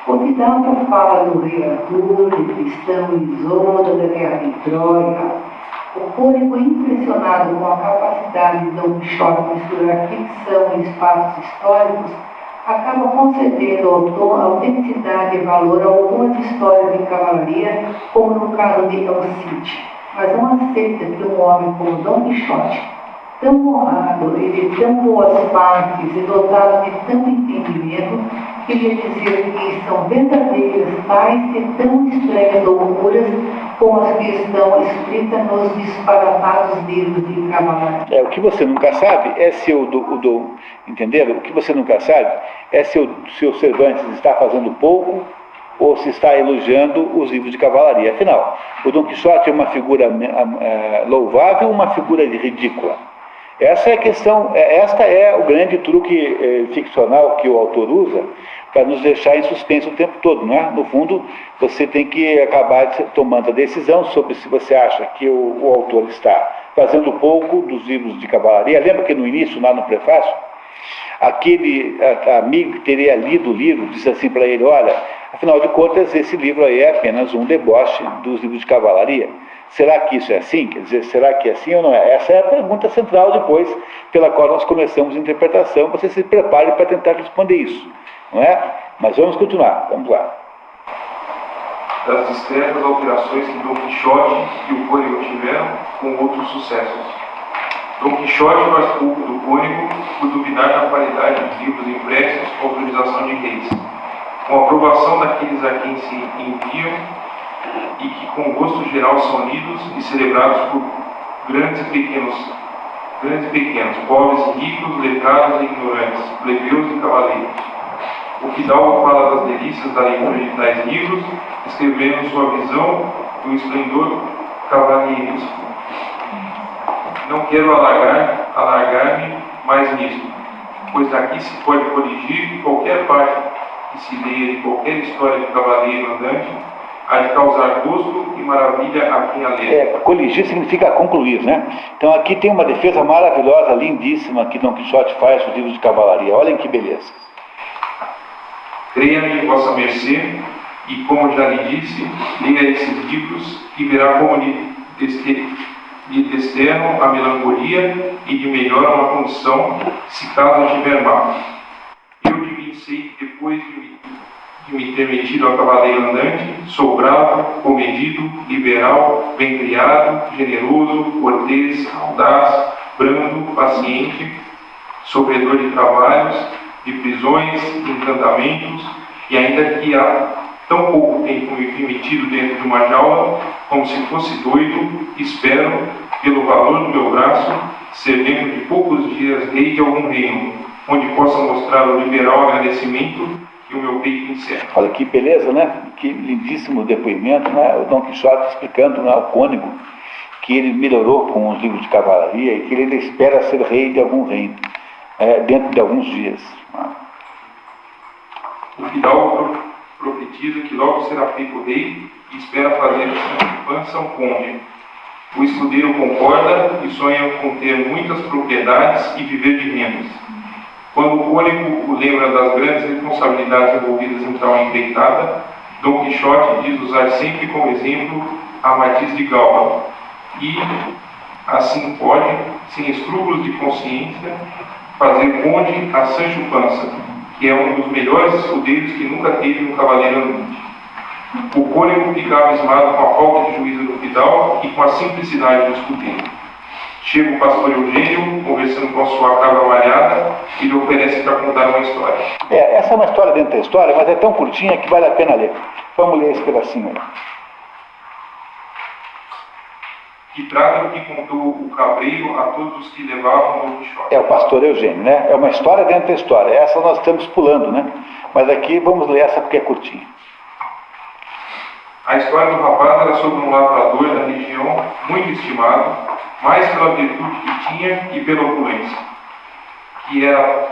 O Fidalgo fala do rei Arthur, de Tristão e Isolda, da guerra de Troia. O público, impressionado com a capacidade de Dom Quixote de misturar ficção e espaços históricos, acaba concedendo ao autor autenticidade e valor a algumas histórias de cavalaria, como no caso de El Cid, mas não aceita que um homem como Dom Quixote, tão honrado e de tão boas partes e dotado de tanto entendimento, queria dizer que são verdadeiras tais e tão estranhas loucuras como as que estão escritas nos disparatados livros de cavalaria. O que você nunca sabe é se entenderam? O que você nunca sabe é se o Cervantes está fazendo pouco ou se está elogiando os livros de cavalaria. Afinal, o Dom Quixote é uma figura louvável ou uma figura ridícula? Essa é a questão, esta é o grande truque ficcional que o autor usa para nos deixar em suspenso o tempo todo, não é? No fundo, você tem que acabar tomando a decisão sobre se você acha que o autor está fazendo pouco dos livros de cavalaria. Lembra que no início, lá no prefácio, aquele amigo que teria lido o livro disse assim para ele: olha, afinal de contas, esse livro aí é apenas um deboche dos livros de cavalaria. Será que isso é assim? Quer dizer, será que é assim ou não é? Essa é a pergunta central depois, pela qual nós começamos a interpretação. Você se prepare para tentar responder isso, não é? Mas vamos continuar, vamos lá. Das discretas alterações que Dom Quixote e o Cônego tiveram com outros sucessos. Dom Quixote faz pouco do Cônego por duvidar da qualidade dos livros impressos com autorização de reis, com a aprovação daqueles a quem se enviam e que com gosto geral são lidos e celebrados por grandes e pequenos, pobres e ricos, letrados e ignorantes, plebeus e cavaleiros. O Fidalgo fala das delícias da leitura de tais livros, escrevendo sua visão do esplendor cavalheiresco. Não quero alargar-me mais nisto, pois daqui se pode corrigir que qualquer parte que se leia de qualquer história de cavaleiro andante há de causar gosto e maravilha a quem a lê. Coligir significa concluir, né? Então aqui tem uma defesa maravilhosa, lindíssima, que Dom Quixote faz dos livros de cavalaria. Olhem que beleza. Creia-me, vossa mercê, e como já lhe disse, leia esses livros e verá como lhe desterram a melancolia e lhe melhoram a condição, se caso tiver mal. Eu de mim sei que depois de me ter metido a cavaleiro andante, sou bravo, comedido, liberal, bem-criado, generoso, cortês, audaz, brando, paciente, sofredor de trabalhos, de prisões, encantamentos, e ainda que há tão pouco tempo me fui metido dentro de uma jaula, como se fosse doido, espero, pelo valor do meu braço, ser dentro de poucos dias rei de algum reino, onde possa mostrar o liberal agradecimento que o meu peito encerra. Olha que beleza, né? Que lindíssimo depoimento, né? O Dom Quixote explicando, né, ao Cônego que ele melhorou com os livros de cavalaria e que ele espera ser rei de algum reino, dentro de alguns dias. O Fidalgo profetiza que logo será feito rei e espera fazer assim pança um conde. O escudeiro concorda e sonha com ter muitas propriedades e viver de rendas. Quando o Cônego o lembra das grandes responsabilidades envolvidas em tal empreitada, Dom Quixote diz usar sempre como exemplo a Marquês de Galba e, assim pode, sem escrúpulos de consciência, fazer conde a Sancho Pança, que é um dos melhores escudeiros que nunca teve um cavaleiro andante. O Cônego fica abismado com a falta de juízo do Fidalgo e com a simplicidade do escudeiro. Chega o pastor Eugênio, conversando com sua cabra malhada, e lhe oferece para contar uma história. Essa é uma história dentro da história, mas é tão curtinha que vale a pena ler. Vamos ler esse pedacinho aí. Que trata do que contou o cabreiro a todos os que levavam Dom Quixote. É o pastor Eugênio, né? É uma história dentro da história. Essa nós estamos pulando, né? Mas aqui vamos ler essa porque é curtinha. A história do rapaz era sobre um lavrador da região, muito estimado, mais pela virtude que tinha e pela opulência, que era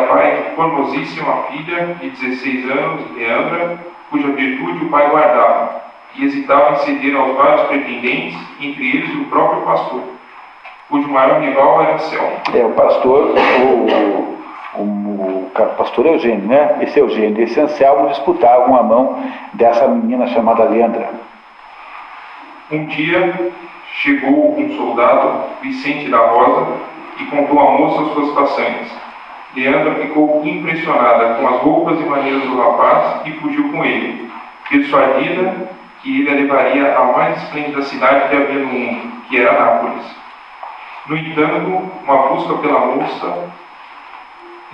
pai de formosíssima filha de 16 anos, Leandra, cuja virtude o pai guardava, e hesitava em ceder aos vários pretendentes, entre eles o próprio pastor, cujo maior rival era Anselmo. O pastor, o pastor Eugênio, né? Esse Eugênio e esse Anselmo disputavam a mão dessa menina chamada Leandra. Um dia chegou um soldado, Vicente da Rosa, e contou à moça as suas façanhas. Leandra ficou impressionada com as roupas e maneiras do rapaz e fugiu com ele, persuadida que ele a levaria à mais esplêndida cidade que havia no mundo, que era Nápoles. No entanto, uma busca pela moça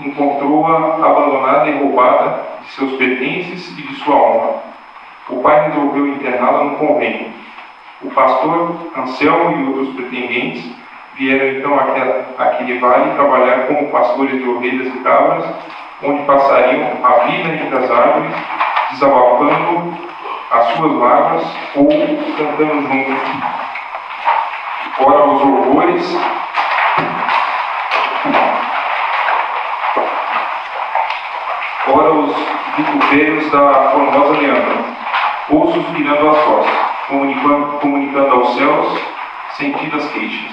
encontrou-a abandonada e roubada de seus pertences e de sua honra. O pai resolveu interná-la no convento. O pastor Anselmo e outros pretendentes vieram então àquele vale trabalhar como pastores de ovelhas e cabras, onde passariam a vida entre as árvores, desabafando as suas mágoas ou cantando juntos. Ora os horrores, ora os vitupérios da formosa Leandra, ou suspirando a sós, comunicando aos céus sentidas queixas.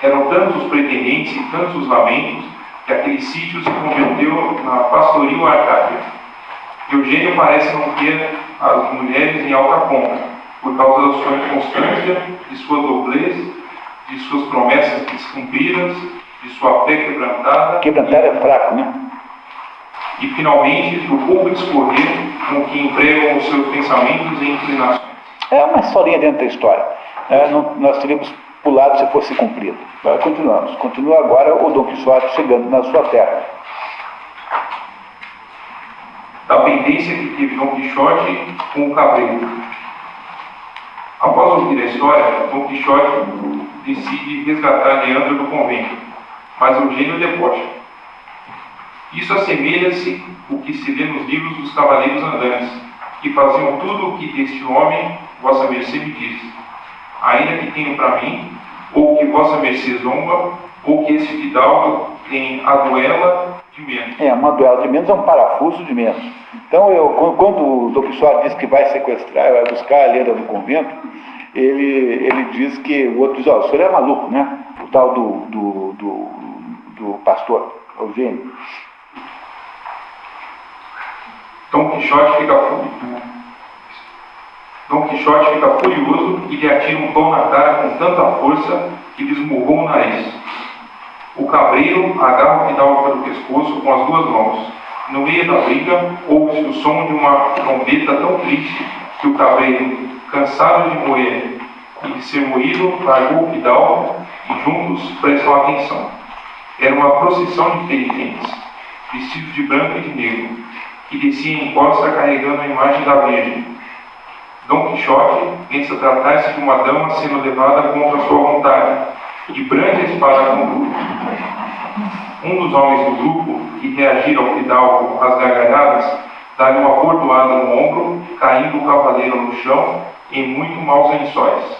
Eram tantos os pretendentes e tantos os lamentos que aquele sítio se converteu na pastoril Arcádia. Eugênio parece não ter as mulheres em alta conta, por causa da sua inconstância, de sua doblez, de suas promessas descumpridas, de sua fé quebrantada. Quebrantar é fraco, né? E, finalmente, do pouco discorrer com que empregam os seus pensamentos e inclinações. É uma historinha dentro da história. Nós teríamos pulado se fosse cumprido. Mas continuamos. Continua agora o Dom Quixote chegando na sua terra. Da pendência que teve Dom Quixote com o cabreiro. Após ouvir a história, Dom Quixote decide resgatar Leandro do convento, mas Eugênio debocha. Isso assemelha-se ao que se vê nos livros dos cavaleiros andantes, que faziam tudo o que deste homem vossa mercê me diz. Ainda que tenho para mim, ou que vossa mercê zomba, ou que esse fidalgo tem a duela de menos. Uma duela de menos é um parafuso de menos. Então, quando o Dom Quixote diz que vai sequestrar, vai buscar a Leandra no convento, ele diz que o outro diz, o senhor é maluco, né? O tal do pastor, Eugênio. Dom Quixote fica furioso e lhe atira um pão na cara com tanta força que lhe esmurrou o nariz. O cabreiro agarra o fidalgo pelo pescoço com as duas mãos. No meio da briga, ouve-se o som de uma trombeta tão triste que o cabreiro, cansado de moer e de ser moído, largou o fidalgo e juntos prestam atenção. Era uma procissão de penitentes, vestidos de branco e de negro, que descia em costa carregando a imagem da Virgem. Dom Quixote pensa tratar-se de uma dama sendo levada contra sua vontade e brande a espada com o grupo. Um dos homens do grupo, que reagira ao fidalgo às gargalhadas, dá-lhe uma bordoada no ombro, caindo o cavaleiro no chão em muito maus lençóis.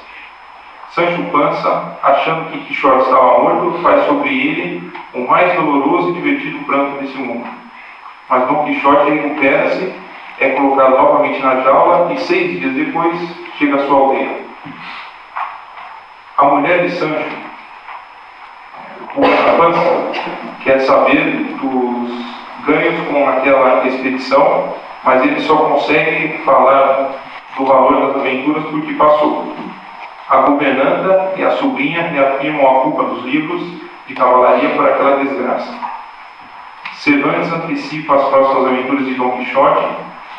Sancho Pança, achando que Quixote estava morto, faz sobre ele o mais doloroso e divertido pranto desse mundo. Mas Dom Quixote recupera-se, é colocado novamente na jaula e 6 dias depois chega à sua aldeia. A mulher de Sancho, Pança, quer saber dos ganhos com aquela expedição, mas ele só consegue falar do valor das aventuras porque passou. A governanta e a sobrinha reafirmam a culpa dos livros de cavalaria por aquela desgraça. Cervantes antecipa as próximas aventuras de Dom Quixote,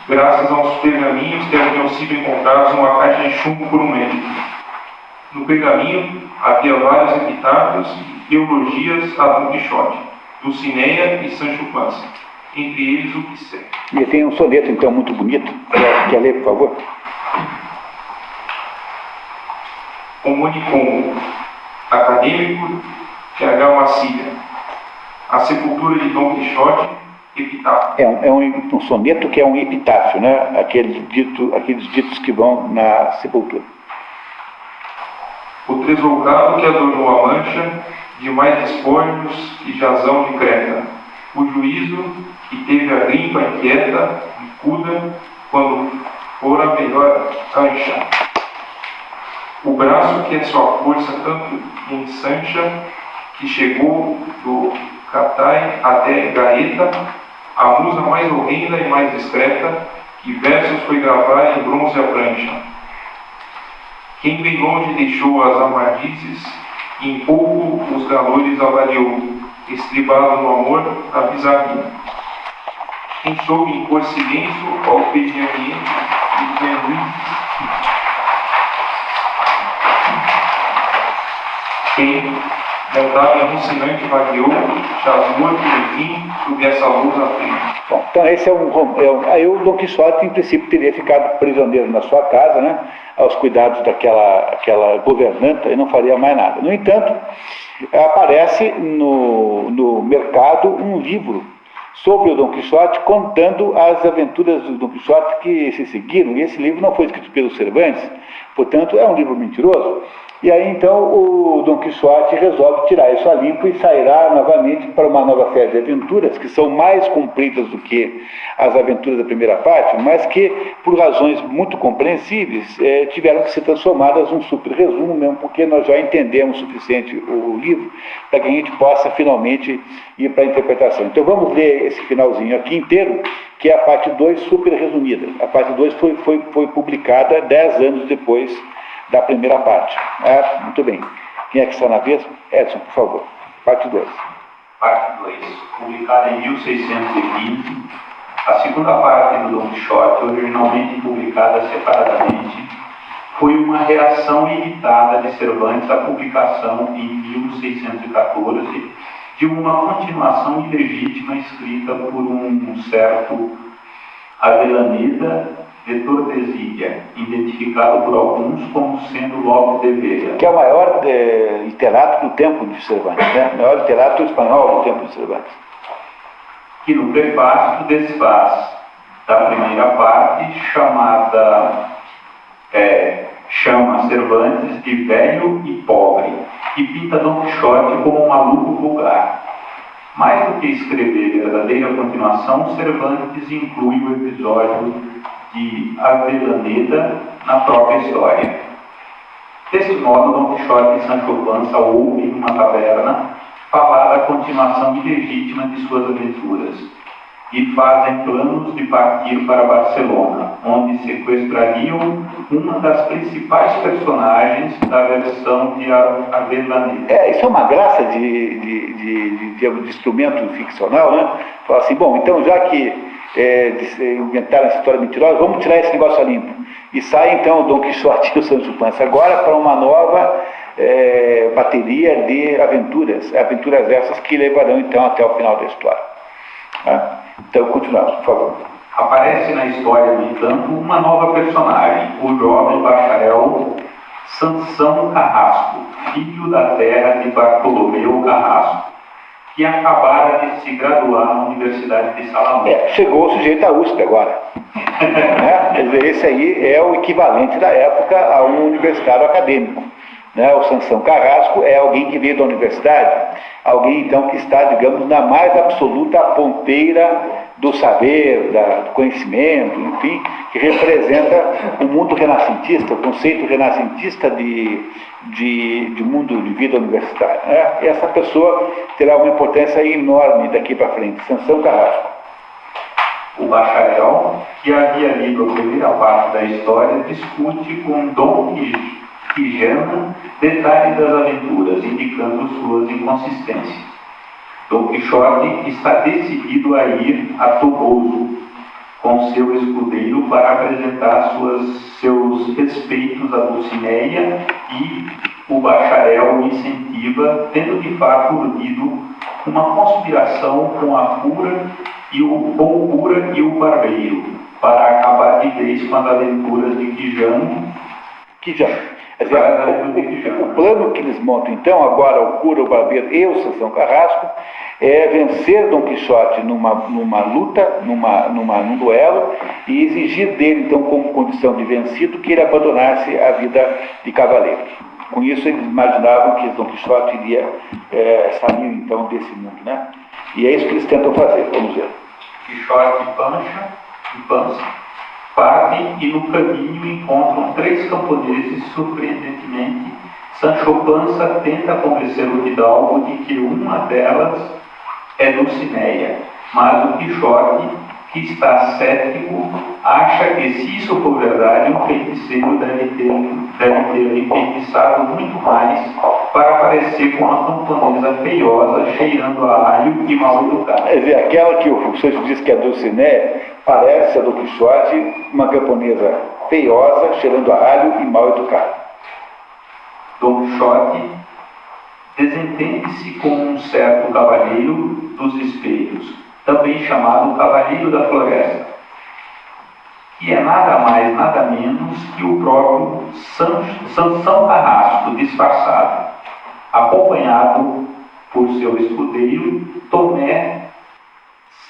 graças aos pergaminhos que haviam sido encontrados numa caixa de chumbo por um médico. No pergaminho havia vários epitáfios e eulogias a Dom Quixote, Dulcinea e Sancho Pança, entre eles o que segue. E tem um soneto, então, muito bonito. Quer ler, por favor? Comunicou acadêmico T.H. Macília. A sepultura de Dom Quixote epitáfio. É um soneto que é um epitáfio, né? Aqueles ditos que vão na sepultura. O tresloucado que adornou a mancha de mais espônios e jazão de Creta, o juízo que teve a grimpa inquieta e cuda quando fora melhor ancha, o braço que a sua força tanto ensancha, que chegou do Catai até Gaeta, a musa mais horrenda e mais discreta, que versos foi gravar em bronze a prancha. Quem bem longe deixou as amardizes, e em pouco os galores avaliou, estribado no amor da bizarria. Quem soube impor silêncio ao pediamento e genuíno. Quem, montado em alucinante, vagueou, chasmou por fim, sob essa luz à frente. Bom, então esse aí o Dom Quixote, em princípio, teria ficado prisioneiro na sua casa, né, aos cuidados daquela governanta, e não faria mais nada. No entanto, aparece no mercado um livro sobre o Dom Quixote, contando as aventuras do Dom Quixote que se seguiram, e esse livro não foi escrito pelo Cervantes, portanto, é um livro mentiroso. E aí, então, o Dom Quixote resolve tirar isso a limpo e sairá novamente para uma nova série de aventuras, que são mais compridas do que as aventuras da primeira parte, mas que, por razões muito compreensíveis, tiveram que ser transformadas num super resumo mesmo, porque nós já entendemos o suficiente o livro para que a gente possa, finalmente, ir para a interpretação. Então, vamos ler esse finalzinho aqui inteiro, que é a parte 2 super resumida. A parte 2 foi publicada 10 anos depois da primeira parte. Muito bem. Quem é que está na vez? Edson, por favor. Parte 2. Parte 2. Publicada em 1615, a segunda parte do Dom Quixote, originalmente publicada separadamente, foi uma reação irritada de Cervantes à publicação em 1614 de uma continuação ilegítima escrita por um certo Avellaneda de Tordesilha, identificado por alguns como sendo Lope de Vega. Que é o maior literato do tempo de Cervantes, né? O maior literato espanhol do tempo de Cervantes. Que no prefácio desfaz da primeira parte, chama Cervantes de velho e pobre, e pinta Dom Quixote como um maluco vulgar. Mais do que escrever verdadeira continuação, Cervantes inclui o episódio de Avellaneda na própria história. Desse modo, Dom Quixote e Sancho Panza ouvem em uma taverna falar da continuação ilegítima de suas aventuras e fazem planos de partir para Barcelona, onde sequestrariam uma das principais personagens da versão de Avellaneda. Isso é uma graça de instrumento ficcional, né? Falar assim, bom, então já que inventaram essa história mentirosa, vamos tirar esse negócio a limpo. E sai então o Dom Quixote e o Sancho Panza agora para uma nova bateria de aventuras essas que levarão então até o final da história. Então, continuamos, por favor. Aparece na história, no entanto, uma nova personagem, o jovem bacharel Sansão Carrasco, filho da terra de Bartolomeu Carrasco, que acabara de se graduar na Universidade de Salamanca. Chegou o sujeito à USP agora. Quer dizer, esse aí é o equivalente da época a um universitário acadêmico. O Sansão Carrasco é alguém que veio da universidade, alguém então que está, digamos, na mais absoluta ponteira do saber, do conhecimento, enfim, que representa o mundo renascentista, o conceito renascentista de mundo de vida universitária. E essa pessoa terá uma importância enorme daqui para frente, Sansão Carrasco. O bacharel, que havia lido a primeira parte da história, discute com Dom Quixana detalhes das aventuras, indicando suas inconsistências. Dom Quixote está decidido a ir a Toboso com seu escudeiro para apresentar seus respeitos a Dulcinea, e o bacharel o incentiva, tendo de fato urdido uma conspiração com a cura e o barbeiro para acabar de vez com as aventuras de Quijano. Quer dizer, o plano que eles montam, então, agora o cura, o barbeiro e o Sansão Carrasco, é vencer Dom Quixote numa luta, num duelo, e exigir dele, então, como condição de vencido, que ele abandonasse a vida de cavaleiro. Com isso, eles imaginavam que Dom Quixote iria sair, então, desse mundo, né? E é isso que eles tentam fazer, vamos ver. Quixote e Pança partem e no caminho encontram 3 camponeses. Surpreendentemente, Sancho Pança tenta convencer o Fidalgo de que uma delas é Dulcinea, mas o Quixote, que está cético, acha que se isso for verdade, um feiticeiro deve ter enfeitiçado muito mais para parecer com uma camponesa feiosa, cheirando a alho e mal educada. Quer dizer, aquela que o Sancho diz que é Dulcinea, parece a do Quixote, uma camponesa feiosa, cheirando a alho e mal educada. Dom Quixote desentende-se com um certo cavaleiro dos espelhos, também chamado Cavaleiro da Floresta, que é nada mais, nada menos que o próprio Sansão Carrasco disfarçado, acompanhado por seu escudeiro Tomé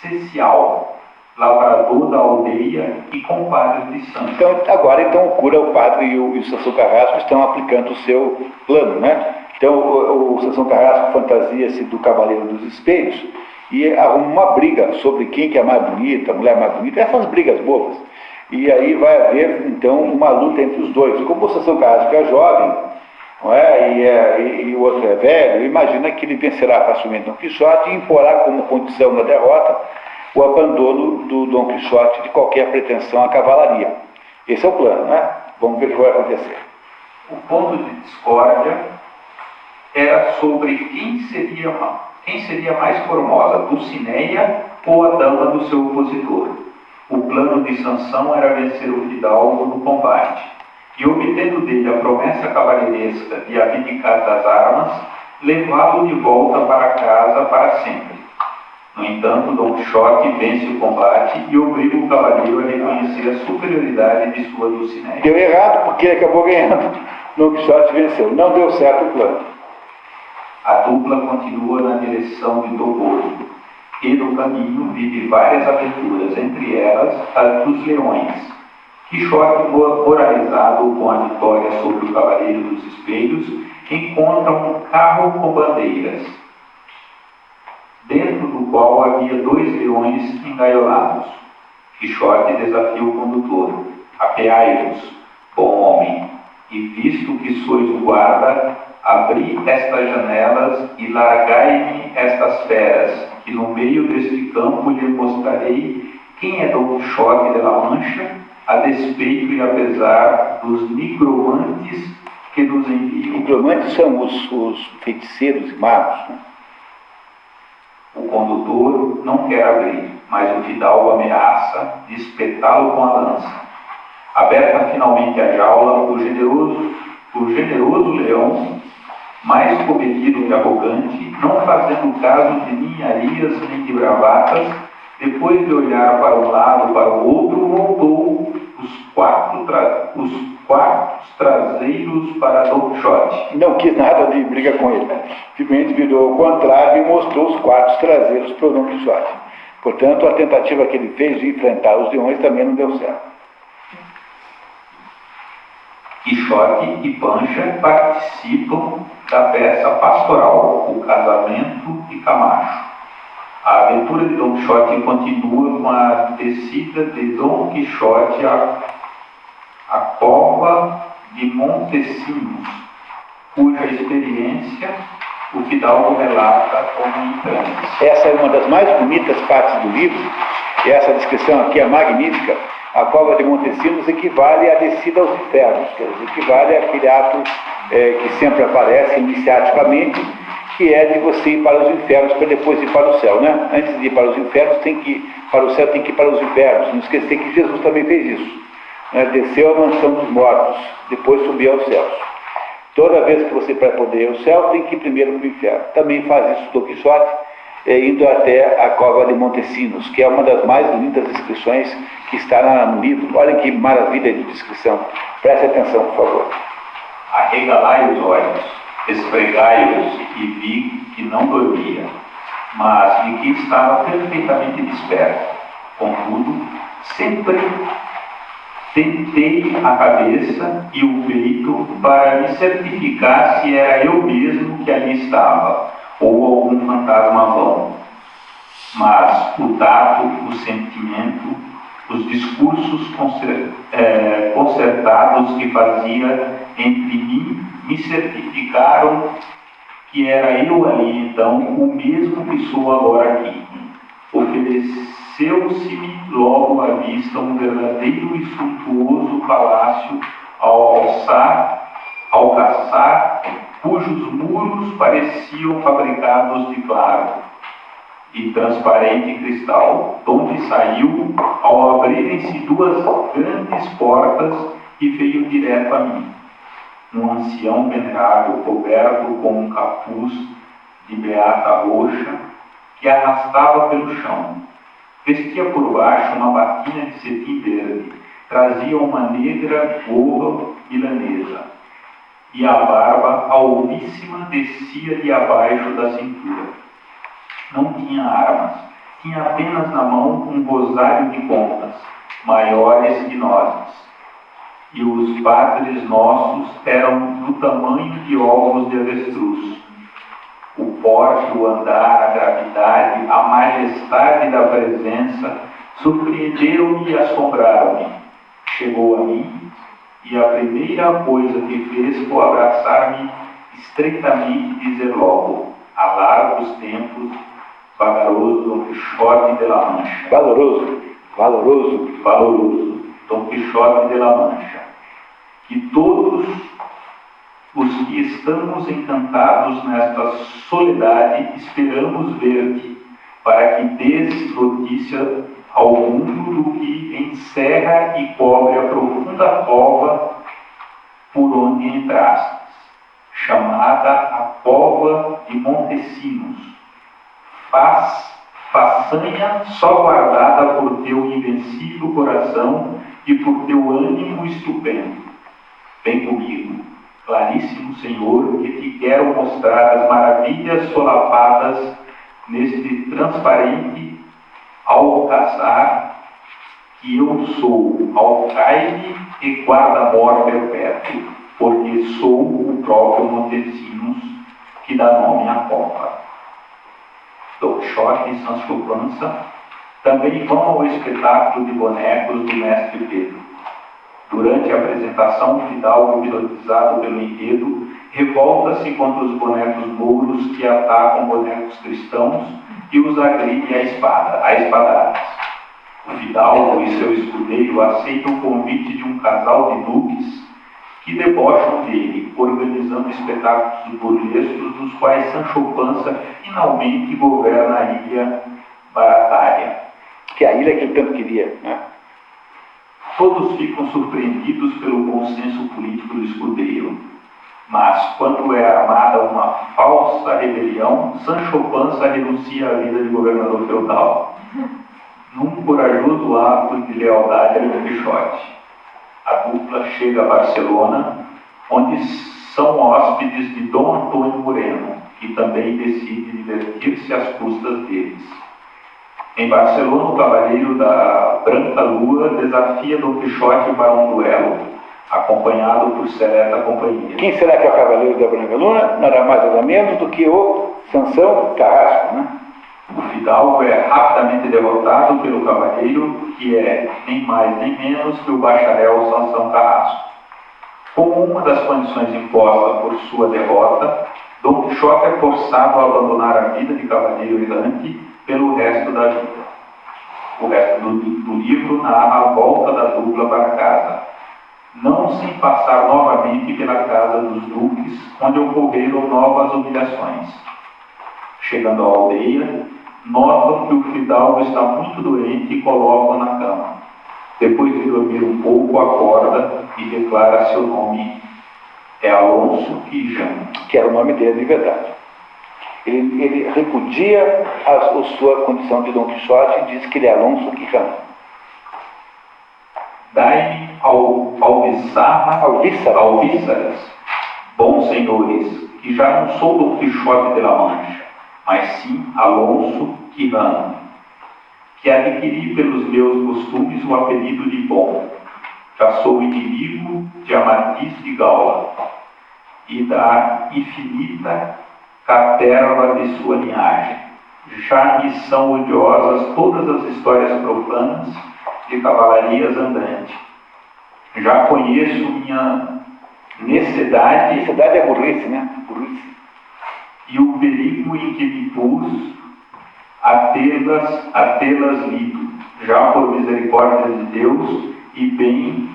Cecial, lavrador da aldeia e compadre de Sancho. Então, agora, o cura, o padre e o Sansão Carrasco estão aplicando o seu plano, né? Então, o Sansão Carrasco fantasia-se do Cavaleiro dos Espelhos e arruma uma briga sobre quem que é mais bonita, a mulher mais bonita, essas brigas bobas. E aí vai haver, então, uma luta entre os dois. Como o Sansão Carrasco é jovem, não é? E o outro é velho, imagina que ele vencerá facilmente Dom Quixote e imporá como condição na derrota o abandono do Dom Quixote de qualquer pretensão à cavalaria. Esse é o plano, né? Vamos ver o que vai acontecer. O ponto de discórdia era sobre quem seria mais formosa, Dulcinea ou a dama do seu opositor. O plano de Sansão era vencer o Fidalgo no combate, e obtendo dele a promessa cavalheiresca de abdicar das armas, levá-lo de volta para casa para sempre. No entanto, Dom Quixote vence o combate e obriga o cavaleiro a reconhecer a superioridade de sua Dulcinea. Deu errado porque ele acabou ganhando. Dom Quixote venceu. Não deu certo o plano. A dupla continua na direção de Toboso e no caminho vive várias aventuras, entre elas as dos leões. Quixote, moralizado com a vitória sobre o Cavaleiro dos Espelhos, encontra um carro com bandeiras, dentro do qual havia 2 leões engaiolados. Quixote desafia o condutor: apeai-vos, bom homem, e visto que sois o guarda, abri estas janelas e largai-me estas feras, que no meio deste campo lhe mostrarei quem é Dom Quixote de La Mancha, a despeito e apesar dos nigromantes que nos enviam. Nigromantes são os feiticeiros e magos, né? O condutor não quer abrir, mas o fidalgo ameaça de espetá-lo com a lança. Aberta finalmente a jaula, o generoso leão, mais comedido que arrogante, não fazendo caso de ninharias nem de bravatas, depois de olhar para um lado e para o outro, voltou os quartos traseiros para Dom Quixote. Não quis nada de briga com ele. Simplesmente virou ao contrário e mostrou os quartos traseiros para o Dom Quixote. Portanto, a tentativa que ele fez de enfrentar os leões também não deu certo. Quixote e Pancha participam da peça pastoral, o casamento de Camacho. A aventura de Dom Quixote continua com a descida de Dom Quixote à cova de Montesinos, cuja experiência o fidalgo relata como entrantes. Essa é uma das mais bonitas partes do livro, e essa descrição aqui é magnífica. A cova de Montesinos equivale à descida aos infernos, quer dizer, equivale àquele ato que sempre aparece iniciaticamente, que é de você ir para os infernos para depois ir para o céu, né? Antes de ir para os infernos, tem que ir para o céu, tem que ir para os infernos. Não esquecer que Jesus também fez isso, né? Desceu à mansão dos mortos, depois subiu aos céus. Toda vez que você vai poder ir ao céu, tem que ir primeiro para o inferno. Também faz isso Dom Quixote, indo até a cova de Montesinos, que é uma das mais lindas descrições que está no livro. Olha que maravilha de descrição. Preste atenção, por favor. Arregalai os olhos, esfregai-os, e vi que não dormia, mas de que estava perfeitamente desperto. Contudo, sempre tentei a cabeça e o peito para me certificar se era eu mesmo que ali estava, ou algum fantasma vão. Mas o tato, o sentimento, os discursos concertados que fazia entre mim me certificaram que era eu ali, então, o mesmo que sou agora aqui. Ofereceu-se-me logo à vista um verdadeiro e suntuoso palácio alcaçar, cujos muros pareciam fabricados de claro e transparente cristal, donde saiu, ao abrirem-se duas grandes portas, e veio direto a mim. Um ancião venerável coberto com um capuz de beata roxa que arrastava pelo chão. Vestia por baixo uma batina de cetim verde, trazia uma negra gorra milanesa, e a barba alvíssima descia-lhe abaixo da cintura. Não tinha armas, tinha apenas na mão um rosário de contas, maiores que nozes. E os padres nossos eram do tamanho de ovos de avestruz. O porte, o andar, a gravidade, a majestade da presença surpreenderam-me e assombraram-me. Chegou a mim, e a primeira coisa que fez foi abraçar-me estreitamente e dizer logo, há largos tempos, vagaroso Dom Quixote de la Mancha. Valoroso Dom Quixote de la Mancha, que todos os que estamos encantados nesta soledade esperamos ver-te, para que dês notícia ao mundo do que encerra e cobre a profunda cova por onde entrastes, chamada a Cova de Montesinos, façanha só guardada por teu invencível coração e por teu ânimo estupendo. Vem comigo, claríssimo Senhor, que te quero mostrar as maravilhas solapadas neste transparente alcaçar que eu sou, alcaide e guarda-mor perpétuo, porque sou o próprio Montesinos que dá nome à cova. Don Quixote e Sancho Panza também vão ao espetáculo de bonecos do mestre Pedro. Durante a apresentação, o fidalgo, hipnotizado pelo enredo, revolta-se contra os bonecos mouros que atacam bonecos cristãos e os agride a espadadas. O fidalgo e seu escudeiro aceitam o convite de um casal de duques que debocham dele, organizando espetáculos burlescos dos quais Sancho Panza finalmente governa a ilha Baratária. Que é a ilha que ele tanto queria, né? Todos ficam surpreendidos pelo bom senso político do escudeiro. Mas, quando é armada uma falsa rebelião, Sancho Panza renuncia à vida de governador feudal, num corajoso ato de lealdade a Don Quixote. A dupla chega a Barcelona, onde são hóspedes de Dom Antônio Moreno, que também decide divertir-se às custas deles. Em Barcelona, o cavaleiro da Branca Lua desafia Don Quixote para um duelo, acompanhado por seleta companhia. Quem será que é o cavaleiro da Branca Lua? Nada mais nada menos do que o Sansão Carrasco, né? O fidalgo é rapidamente derrotado pelo cavaleiro, que é nem mais nem menos que o bacharel Sansão Carrasco. Como uma das condições impostas por sua derrota, Don Quixote é forçado a abandonar a vida de cavaleiro errante pelo resto da vida. O resto do livro narra a volta da dupla para casa, não sem passar novamente pela casa dos duques, onde ocorreram novas humilhações. Chegando à aldeia, notam que o fidalgo está muito doente e colocam na cama. Depois de dormir um pouco, acorda e declara seu nome. É Alonso Quijano, que era o nome dele de verdade. Ele repudia a sua condição de Dom Quixote e diz que ele é Alonso Quijano. Dai-me alvíceras Bons senhores, que já não sou Dom Quixote de la Mancha, mas sim Alonso Quijano, que adquiri pelos meus costumes o apelido de bom. Já sou inimigo de Amadis de Gaula e da infinita caterva de sua linhagem. Já me são odiosas todas as histórias profanas de cavalarias andantes. Já conheço minha necessidade. Necessidade é burrice, né? Burrice. E o perigo em que me pus a tê-las lido, já por misericórdia de Deus e bem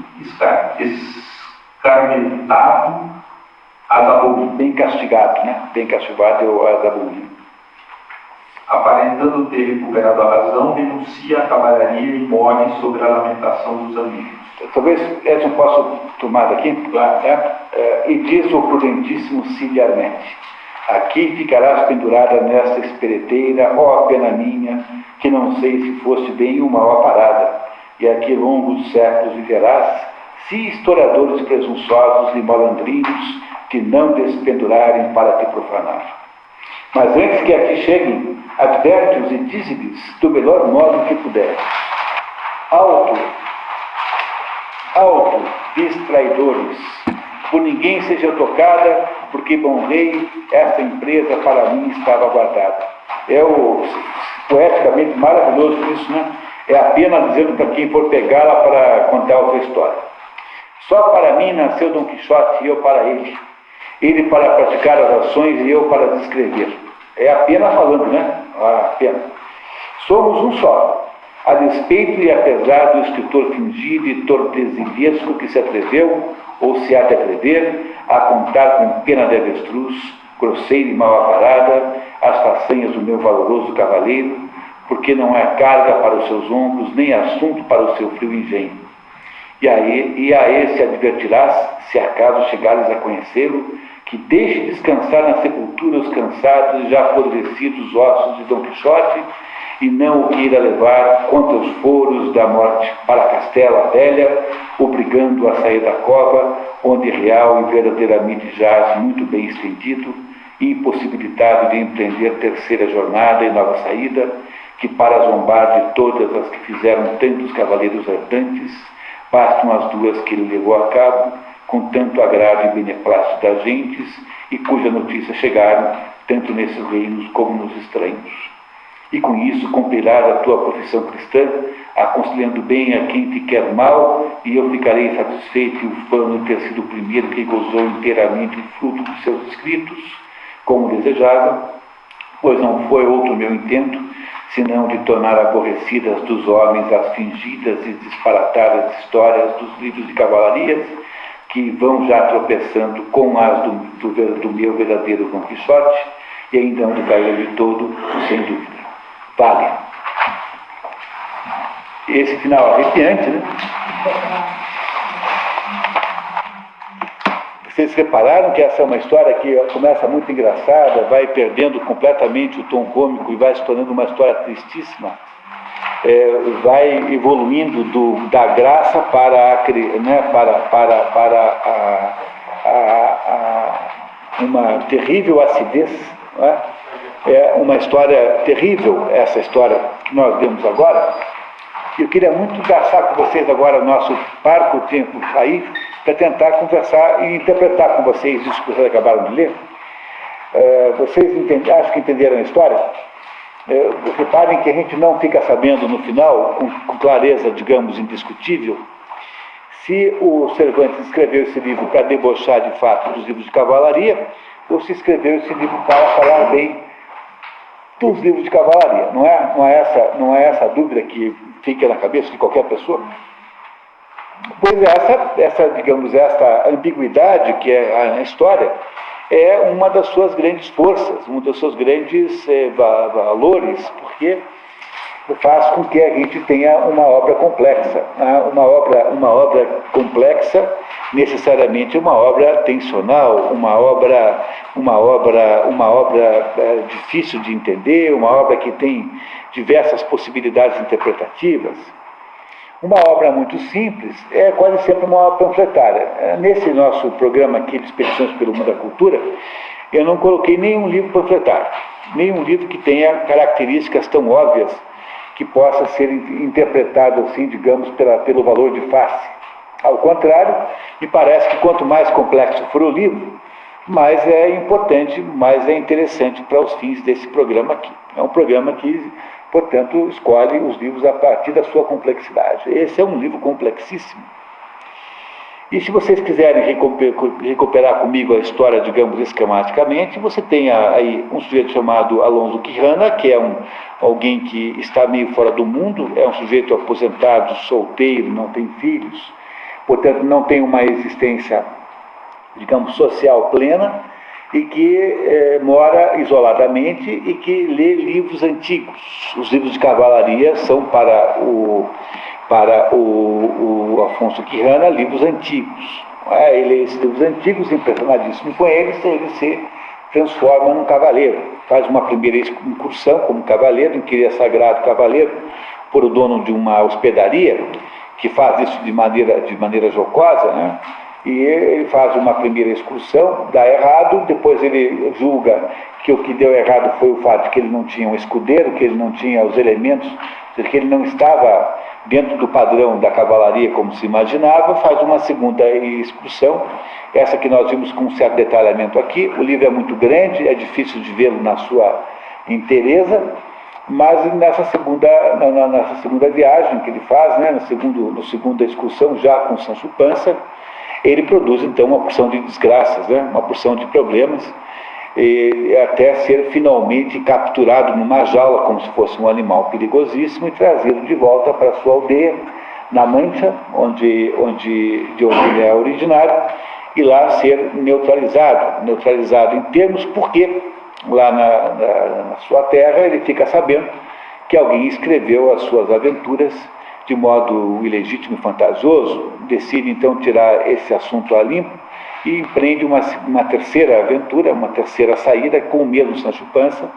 escarmentado as abomino. Bem castigado, né? Bem castigado eu as abomino. Aparentando ter recuperado a razão, renuncia à cavalaria e morre sobre a lamentação dos amigos. Talvez Edson possa tomar daqui. E diz o prudentíssimo ciliarmente: aqui ficarás pendurada nesta espereteira, ó pena minha, que não sei se fosse bem uma ó parada, e aqui longos séculos viverás, se historiadores presunçosos e malandrinhos te não despendurarem para te profanar. Mas antes que aqui cheguem, adverte-os e dize-lhes do melhor modo que puderes: alto, distraidores, por ninguém seja tocada, porque, bom rei, essa empresa para mim estava guardada. É poeticamente maravilhoso isso, né? É a pena dizendo para quem for pegá-la para contar outra história. Só para mim nasceu Dom Quixote e eu para ele. Ele para praticar as ações e eu para descrever. É a pena falando, né? A pena. Somos um só. A despeito e apesar do escritor fingido e tordesilhesco que se atreveu, ou se há de atrever, a contar com pena de avestruz, grosseira e mal aparada, as façanhas do meu valoroso cavaleiro, porque não é carga para os seus ombros, nem assunto para o seu frio engenho. E a esse advertirás, se acaso chegares a conhecê-lo, que deixe descansar na sepultura os cansados e já apodrecidos ossos de Dom Quixote, e não o queira levar contra os foros da morte para a Castela Velha, obrigando-o a sair da cova, onde real e verdadeiramente jaz muito bem estendido, impossibilitado de empreender terceira jornada e nova saída, que para zombar de todas as que fizeram tantos cavaleiros ardantes, bastam as duas que ele levou a cabo, com tanto agrado e beneplácito das gentes, e cuja notícia chegaram, tanto nesses reinos como nos estranhos. E com isso cumprirás a tua profissão cristã, aconselhando bem a quem te quer mal, e eu ficarei satisfeito e ufano de ter sido o primeiro que gozou inteiramente o fruto de seus escritos, como desejava, pois não foi outro meu intento, senão de tornar aborrecidas dos homens as fingidas e disparatadas histórias dos livros de cavalarias, que vão já tropeçando com as do meu verdadeiro Dom Quixote, e ainda hão de cair de todo, sem dúvida. Vale. Esse final arrepiante, né? Vocês repararam que essa é uma história que começa muito engraçada, vai perdendo completamente o tom cômico e vai se tornando uma história tristíssima. Vai evoluindo da graça para uma terrível acidez, não é? É uma história terrível, essa história que nós vemos agora. Eu queria muito gastar com vocês agora o nosso parco tempo aí, para tentar conversar e interpretar com vocês isso que vocês acabaram de ler. Vocês acho que entenderam a história? Reparem que a gente não fica sabendo no final, com clareza, digamos, indiscutível, se o Cervantes escreveu esse livro para debochar de fato dos livros de cavalaria, ou se escreveu esse livro para falar bem dos livros de cavalaria. Não é essa dúvida que fica na cabeça de qualquer pessoa? Pois essa ambiguidade que é a história é uma das suas grandes forças, um dos seus grandes valores, porque faz com que a gente tenha uma obra complexa. Uma obra complexa, necessariamente uma obra tensional, uma obra difícil de entender, uma obra que tem diversas possibilidades interpretativas. Uma obra muito simples é quase sempre uma obra panfletária. Nesse nosso programa aqui de Expedições pelo Mundo da Cultura, eu não coloquei nenhum livro panfletário, nenhum livro que tenha características tão óbvias que possa ser interpretado assim, digamos, pelo valor de face. Ao contrário, me parece que quanto mais complexo for o livro, mais é importante, mais é interessante para os fins desse programa aqui. É um programa que, portanto, escolhe os livros a partir da sua complexidade. Esse é um livro complexíssimo. E se vocês quiserem recuperar comigo a história, digamos, esquematicamente, você tem aí um sujeito chamado Alonso Quijana, que é alguém que está meio fora do mundo, é um sujeito aposentado, solteiro, não tem filhos, portanto não tem uma existência, digamos, social plena, e que mora isoladamente e que lê livros antigos. Os livros de cavalaria são para o Afonso Quijana livros antigos. Ele lê esses livros antigos, impressionadíssimo com eles, ele se transforma num cavaleiro. Faz uma primeira incursão como cavaleiro, em querer sagrado cavaleiro, por o dono de uma hospedaria, que faz isso de maneira jocosa, né? E ele faz uma primeira excursão, dá errado, depois ele julga que o que deu errado foi o fato de que ele não tinha um escudeiro, que ele não tinha os elementos, que ele não estava dentro do padrão da cavalaria como se imaginava, faz uma segunda excursão, essa que nós vimos com um certo detalhamento aqui. O livro é muito grande, é difícil de vê-lo na sua inteireza, mas nessa segunda viagem que ele faz, né, na segunda excursão, já com Sancho Panza, ele produz então uma porção de desgraças, né, uma porção de problemas, e até ser finalmente capturado numa jaula, como se fosse um animal perigosíssimo, e trazido de volta para sua aldeia, na Mancha, de onde ele é originário, e lá ser neutralizado em termos, porque lá na sua terra ele fica sabendo que alguém escreveu as suas aventuras de modo ilegítimo e fantasioso, decide então tirar esse assunto a limpo e empreende uma terceira aventura, uma terceira saída com o mesmo Sancho Panza.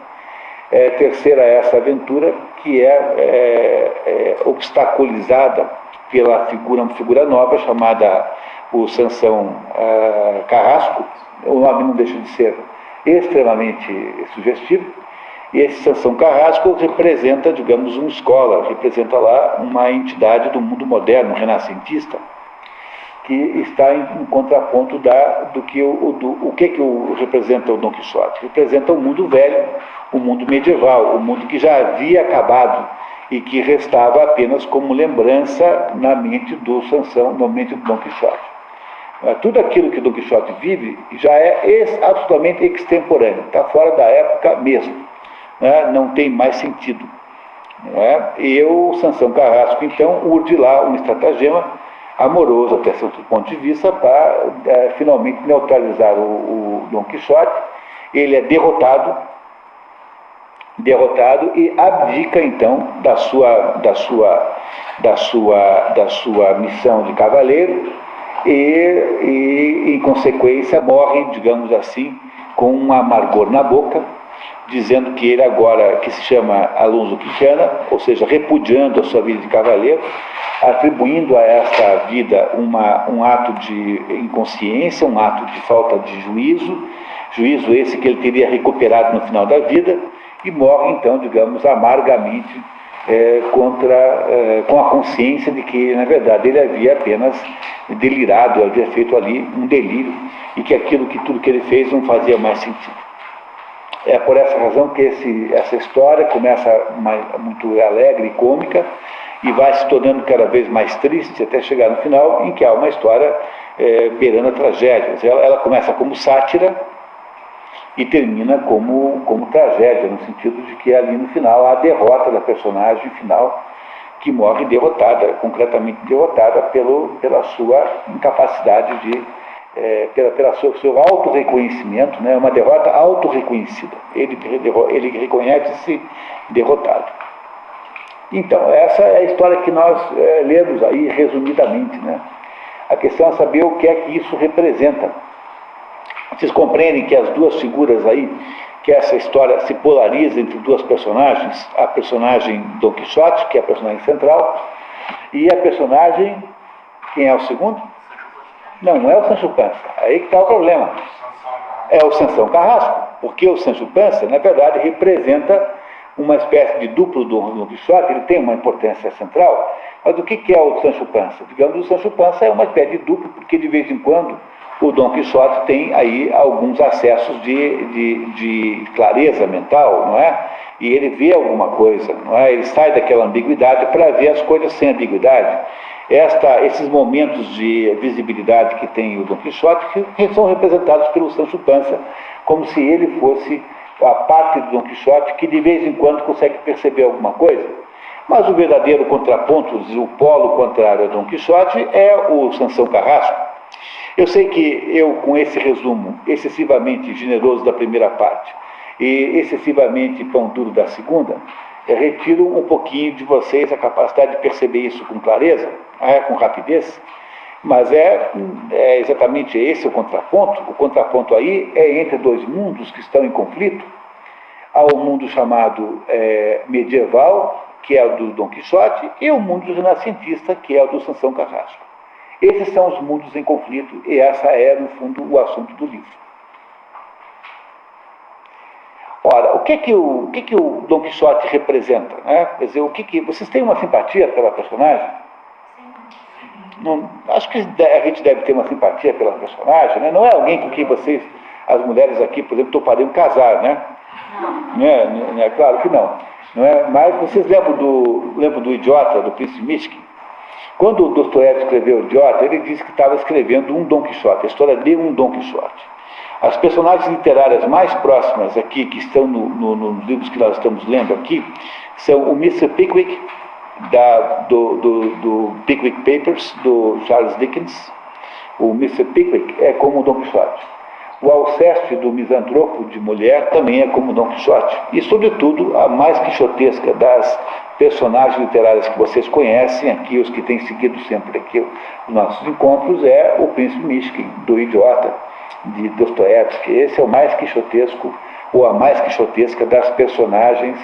Terceira essa aventura que é obstaculizada pela uma figura nova chamada o Sansão Carrasco. O nome não deixa de ser extremamente sugestivo. E esse Sansão Carrasco representa, digamos, uma escola, representa lá uma entidade do mundo moderno, renascentista, que está em contraponto do que representa o Dom Quixote. Representa o mundo velho, o mundo medieval, o mundo que já havia acabado e que restava apenas como lembrança na mente do Sansão, na mente do Dom Quixote. Tudo aquilo que o Dom Quixote vive já é absolutamente extemporâneo, está fora da época mesmo. Não tem mais sentido. E o Sansão Carrasco, então, urde lá um estratagema amoroso, até certo ponto de vista, para finalmente neutralizar o Dom Quixote. Ele é derrotado e abdica, então, da sua missão de cavaleiro e, em consequência, morre, digamos assim, com um amargor na boca, dizendo que ele agora, que se chama Alonso Quijana, ou seja, repudiando a sua vida de cavaleiro, atribuindo a esta vida um ato de inconsciência, um ato de falta de juízo esse que ele teria recuperado no final da vida, e morre então, digamos, amargamente, com a consciência de que, na verdade, ele havia apenas delirado, havia feito ali um delírio, e que tudo que ele fez não fazia mais sentido. É por essa razão que essa história começa muito alegre e cômica e vai se tornando cada vez mais triste até chegar no final, em que há uma história beirando a tragédia. Ela começa como sátira e termina como tragédia, no sentido de que ali no final há a derrota da personagem final, que morre derrotada, concretamente derrotada pela sua incapacidade pelo seu autorreconhecimento, né, uma derrota autorreconhecida. Ele reconhece-se derrotado. Então, essa é a história que nós lemos aí resumidamente, né? A questão é saber o que é que isso representa. Vocês compreendem que as duas figuras aí, que essa história se polariza entre duas personagens, a personagem Dom Quixote, que é a personagem central, E a personagem, quem é o segundo? Não é o Sancho Panza. Aí que está o problema. É o Sansão Carrasco, porque o Sancho Panza, na verdade, representa uma espécie de duplo do Don Quixote, ele tem uma importância central, mas o que é o Sancho Panza? Digamos, o Sancho Panza é uma espécie de duplo, porque de vez em quando o Don Quixote tem aí alguns acessos de clareza mental, não é? E ele vê alguma coisa, não é? Ele sai daquela ambiguidade para ver as coisas sem ambiguidade. Esses momentos de visibilidade que tem o Don Quixote que são representados pelo Sancho Panza, como se ele fosse a parte do Don Quixote que de vez em quando consegue perceber alguma coisa. Mas o verdadeiro contraponto, o polo contrário ao Don Quixote, é o Sansão Carrasco. Eu sei que eu, com esse resumo excessivamente generoso da primeira parte e excessivamente pão duro da segunda, retiro um pouquinho de vocês a capacidade de perceber isso com clareza, com rapidez, mas é exatamente esse o contraponto. O contraponto aí é entre dois mundos que estão em conflito. Há o mundo chamado medieval, que é o do Don Quixote, e o mundo renascentista, que é o do Sansão Carrasco. Esses são os mundos em conflito, e essa é, no fundo, o assunto do livro. Ora, o que o Don Quixote representa? Né? Quer dizer, vocês têm uma simpatia pela personagem? Não, acho que a gente deve ter uma simpatia pela personagem, né? Não é alguém com quem vocês, as mulheres aqui, por exemplo, topariam casar, né? Não é claro que não. Não é? Mas vocês lembram do Idiota, do Príncipe Mishkin? Quando o Dostoiévski escreveu o Idiota, ele disse que estava escrevendo um Don Quixote, a história de um Don Quixote. As personagens literárias mais próximas aqui, que estão nos livros que nós estamos lendo aqui, são o Mr. Pickwick, do Pickwick Papers, do Charles Dickens. O Mr. Pickwick é como o Don Quixote. O Alceste, do Misantropo de Mulher, também é como Don Quixote. E, sobretudo, a mais quixotesca das personagens literárias que vocês conhecem, aqui, os que têm seguido sempre aqui os nossos encontros, é o Príncipe Mishkin, do Idiota, de Dostoiévski. Esse é o mais quixotesco, ou a mais quixotesca das personagens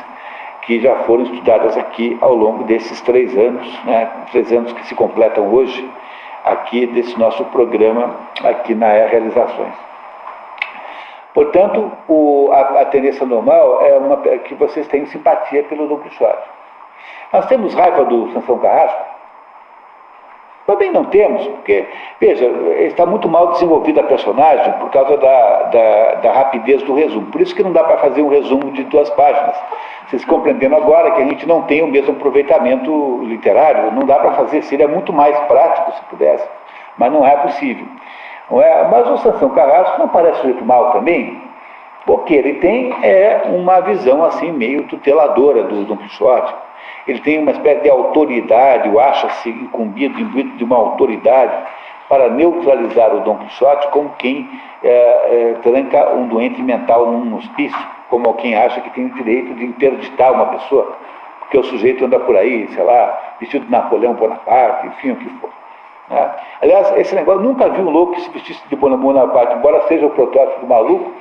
que já foram estudadas aqui ao longo desses 3 anos, né? 3 anos que se completam hoje, aqui desse nosso programa, aqui na Realizações. Portanto, a tendência normal é que vocês tenham simpatia pelo Don Quixote. Nós temos raiva do Sansão Carrasco? Também não temos, porque, veja, está muito mal desenvolvida a personagem por causa da rapidez do resumo. Por isso que não dá para fazer um resumo de 2 páginas. Vocês compreendendo agora que a gente não tem o mesmo aproveitamento literário, não dá para fazer, seria muito mais prático se pudesse, mas não é possível. Não é? Mas o Sansão Carrasco não parece sujeito mal também, porque ele tem uma visão assim meio tuteladora do Don Quixote. Ele tem uma espécie de autoridade, ou acha-se incumbido, imbuído de uma autoridade para neutralizar o Don Quixote como quem tranca um doente mental num hospício, como quem acha que tem o direito de interditar uma pessoa, porque o sujeito anda por aí, sei lá, vestido de Napoleão Bonaparte, enfim, o que for. Né? Aliás, esse negócio, nunca vi um louco que se vestisse de Bonaparte, embora seja o protótipo do maluco,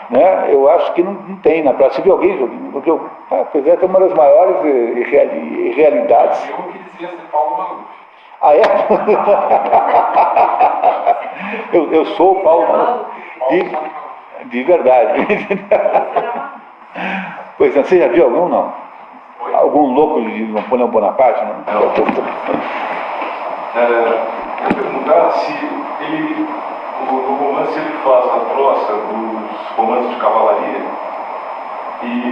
né? Eu acho que não tem na prática. Você viu alguém, Joguinho? Pois é, tem uma das maiores irrealidades. Eu que dizia ser Paulo Maluf. Ah, é? eu sou o Paulo Maluf. De verdade. Pois é, você já viu algum, não? Algum louco de Napoleão Bonaparte? Não. Eu perguntar se ele, no romance, ele faz a troça dos romances de cavalaria,